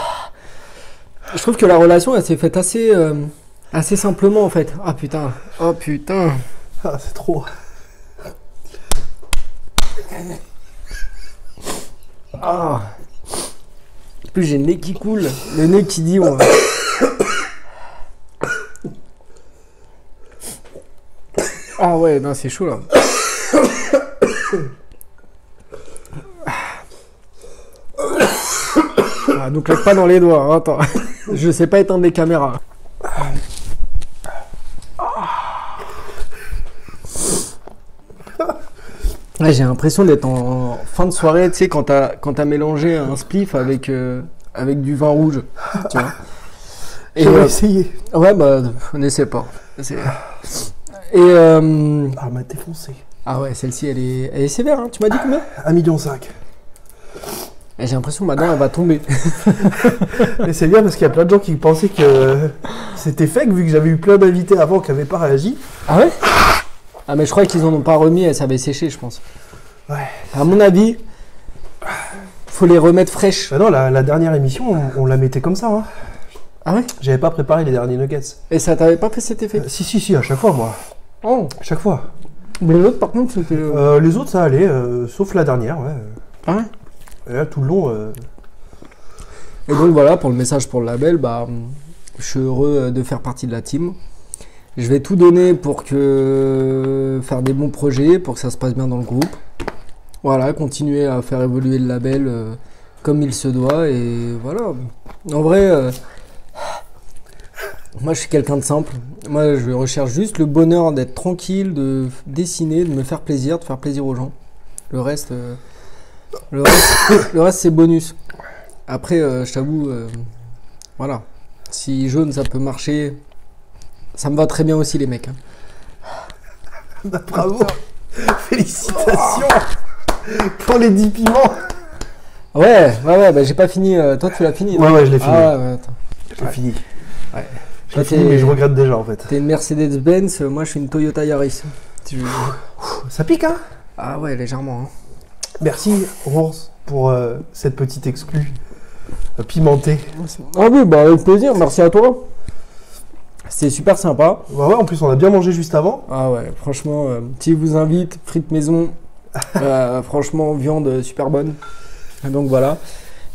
la relation, elle s'est faite assez simplement en fait. Ah putain, oh putain. Ah, c'est trop. Ah. En plus j'ai le nez qui coule, le nez qui dit on... Ah ouais, non c'est chaud là. Ah, nous claque pas dans les doigts, hein, attends. Je sais pas éteindre les caméras. Ouais, j'ai l'impression d'être en fin de soirée, tu sais, quand t'as mélangé un spliff avec du vin rouge, tu vois. Et essayé. Ouais, bah, n'essaie pas. Et Ah, m'a défoncé. ah ouais, celle-ci, elle est sévère, hein. Tu m'as dit combien? 1,5 million. Et j'ai l'impression que maintenant, elle va tomber. Mais c'est bien parce qu'il y a plein de gens qui pensaient que c'était fake vu que j'avais eu plein d'invités avant qui n'avaient pas réagi. Ah ouais? Ah mais je crois qu'ils en ont pas remis, elles s'avaient séché, je pense. Ouais. À mon avis, faut les remettre fraîches. Bah non, la dernière émission, on la mettait comme ça. Hein. Ah ouais? J'avais pas préparé les derniers nuggets. Et ça t'avait pas fait cet effet? Si, à chaque fois, moi. Oh. À chaque fois. Mais les autres, par contre, c'était... Les autres, ça allait, sauf la dernière, ouais. Ah ouais? Et là, tout le long... Et donc voilà, pour le message pour le label, bah, je suis heureux de faire partie de la team. Je vais tout donner pour faire des bons projets, pour que ça se passe bien dans le groupe. Voilà, continuer à faire évoluer le label comme il se doit. Et voilà. En vrai, moi je suis quelqu'un de simple. Moi je recherche juste le bonheur d'être tranquille, de dessiner, de me faire plaisir, de faire plaisir aux gens. Le reste c'est bonus. Après, je t'avoue, voilà. Si jaune ça peut marcher... Ça me va très bien aussi les mecs. Hein. Bah, bravo. Félicitations pour les 10 piments. Ouais, bah, j'ai pas fini. Toi tu l'as fini. Ouais, je l'ai fini. Ah, ouais, attends. Je l'ai fini. Ouais. Je l'ai fini, mais je regrette déjà en fait. T'es une Mercedes-Benz, moi je suis une Toyota Yaris. Ça pique, hein? Ah ouais, légèrement. Hein. Merci, Ours, pour cette petite exclue pimentée. Ah oui, bah avec plaisir, merci à toi. C'était super sympa. Bah ouais, en plus, on a bien mangé juste avant. Ah ouais, franchement, si vous invite, frites maison, franchement, viande super bonne. Donc voilà.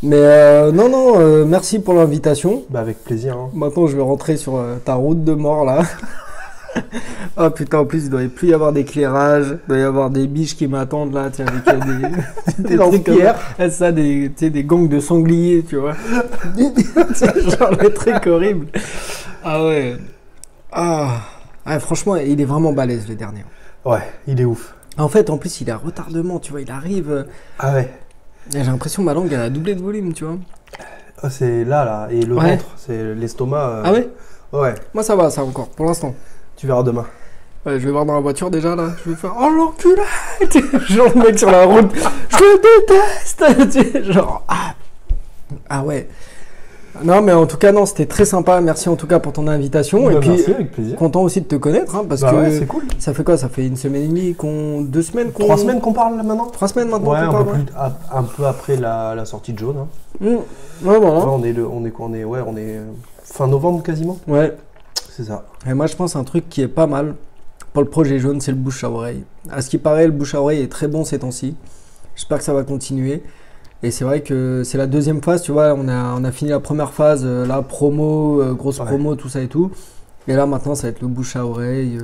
Mais non, merci pour l'invitation. Bah avec plaisir. Hein. Maintenant, je vais rentrer sur ta route de mort là. Oh putain, en plus, il doit plus y avoir d'éclairage, il doit y avoir des biches qui m'attendent là, tiens, avec des trucs comme ça, des gangs de sangliers, tu vois. Genre le truc horrible. Ah ouais. Ah. Ouais, franchement, il est vraiment balèze le dernier. Ouais, il est ouf. En fait, en plus, il a retardement, tu vois, il arrive. Ah ouais. J'ai l'impression que ma langue, elle a doublé de volume, tu vois. Oh, c'est là, et le ventre, c'est l'estomac. Ah ouais? Ouais. Moi, ça va, ça encore, pour l'instant. Tu verras demain. Ouais, je vais voir dans la voiture déjà là, je vais faire oh l'enculé. Genre le mec sur la route, je le déteste. Genre ah ouais. Non mais en tout cas non, c'était très sympa, merci en tout cas pour ton invitation. Bah, et puis merci, avec plaisir. Content aussi de te connaître hein, parce bah que ouais, c'est cool. Ça fait quoi? Ça fait une semaine et demie, 2 semaines 3 semaines qu'on parle là maintenant. 3 semaines maintenant. Ouais, qu'on parle, un peu après la sortie de Jaune. Hein. Ouais, voilà. Ouais, on est fin novembre quasiment. Ouais. C'est ça. Et moi je pense un truc qui est pas mal pour le projet Jaune, c'est le bouche à oreille. À ce qui paraît, le bouche à oreille est très bon ces temps-ci. J'espère que ça va continuer. Et c'est vrai que c'est la deuxième phase, tu vois, on a fini la première phase, la promo, grosse promo, tout ça et tout. Et là maintenant ça va être le bouche à oreille,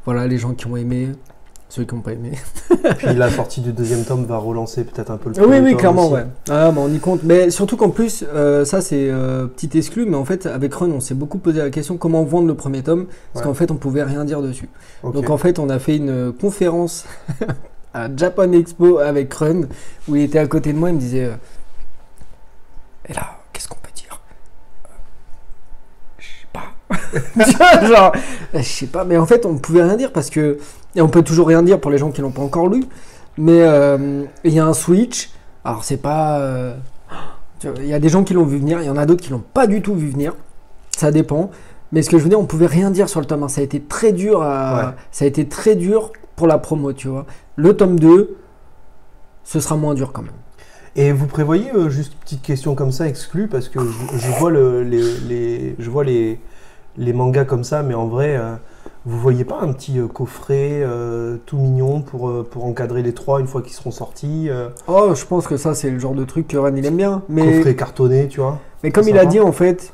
voilà les gens qui ont aimé, ceux qui n'ont pas aimé. Puis la sortie du deuxième tome va relancer peut-être un peu le premier tome. Oui, clairement, aussi. Ouais. Ah, bah, on y compte. Mais surtout qu'en plus, ça c'est petit exclu, mais en fait avec Run on s'est beaucoup posé la question comment vendre le premier tome, parce qu'en fait on pouvait rien dire dessus. Okay. Donc en fait on a fait une conférence à Japan Expo avec Run, où il était à côté de moi, il me disait et là, qu'est-ce qu'on peut dire? Je sais pas. Tu vois, genre, je sais pas, mais en fait, on ne pouvait rien dire parce que. Et on peut toujours rien dire pour les gens qui l'ont pas encore lu, mais il y a un switch. Alors, c'est pas. Il y a des gens qui l'ont vu venir, il y en a d'autres qui l'ont pas du tout vu venir. Ça dépend. Mais ce que je veux dire, on pouvait rien dire sur le tome 1. Ça a été très dur ça a été très dur pour la promo, tu vois. Le tome 2, ce sera moins dur quand même. Et vous prévoyez, juste une petite question comme ça, exclue, parce que je vois, je vois les mangas comme ça, mais en vrai, vous voyez pas un petit coffret tout mignon pour encadrer les 3 une fois qu'ils seront sortis Oh, je pense que ça, c'est le genre de truc que Ren, il aime bien. Mais... Coffret cartonné, tu vois. Mais comme il a dit, en fait,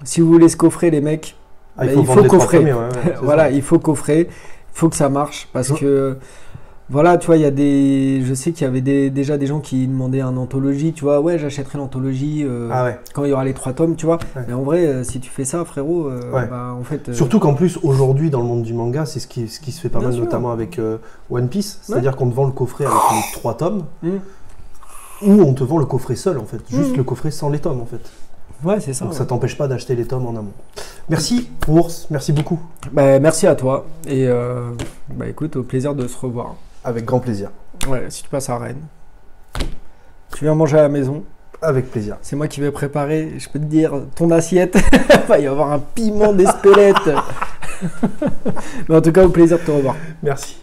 si vous voulez se coffrer, les mecs, il faut coffrer. Voilà, il faut coffrer, il faut que ça marche, parce que... Voilà, tu vois, il y a je sais qu'il y avait déjà des gens qui demandaient une anthologie, tu vois, ouais, j'achèterai l'anthologie quand il y aura les 3 tomes, tu vois. Ouais. Mais en vrai, si tu fais ça, frérot, bah, en fait... Surtout qu'en plus, aujourd'hui, dans le monde du manga, c'est ce qui se fait pas mal, notamment avec One Piece. C'est-à-dire qu'on te vend le coffret avec les 3 tomes, ou on te vend le coffret seul, en fait. Juste le coffret sans les tomes, en fait. Ouais, c'est ça. Donc ça t'empêche pas d'acheter les tomes en amont. Merci, Ours, merci beaucoup. Bah, merci à toi, et bah, écoute, au plaisir de se revoir. Avec grand plaisir. Ouais, si tu passes à Rennes. Tu viens manger à la maison. Avec plaisir. C'est moi qui vais préparer, je peux te dire, ton assiette. Il va y avoir un piment d'espelette. Mais en tout cas, au plaisir de te revoir. Merci.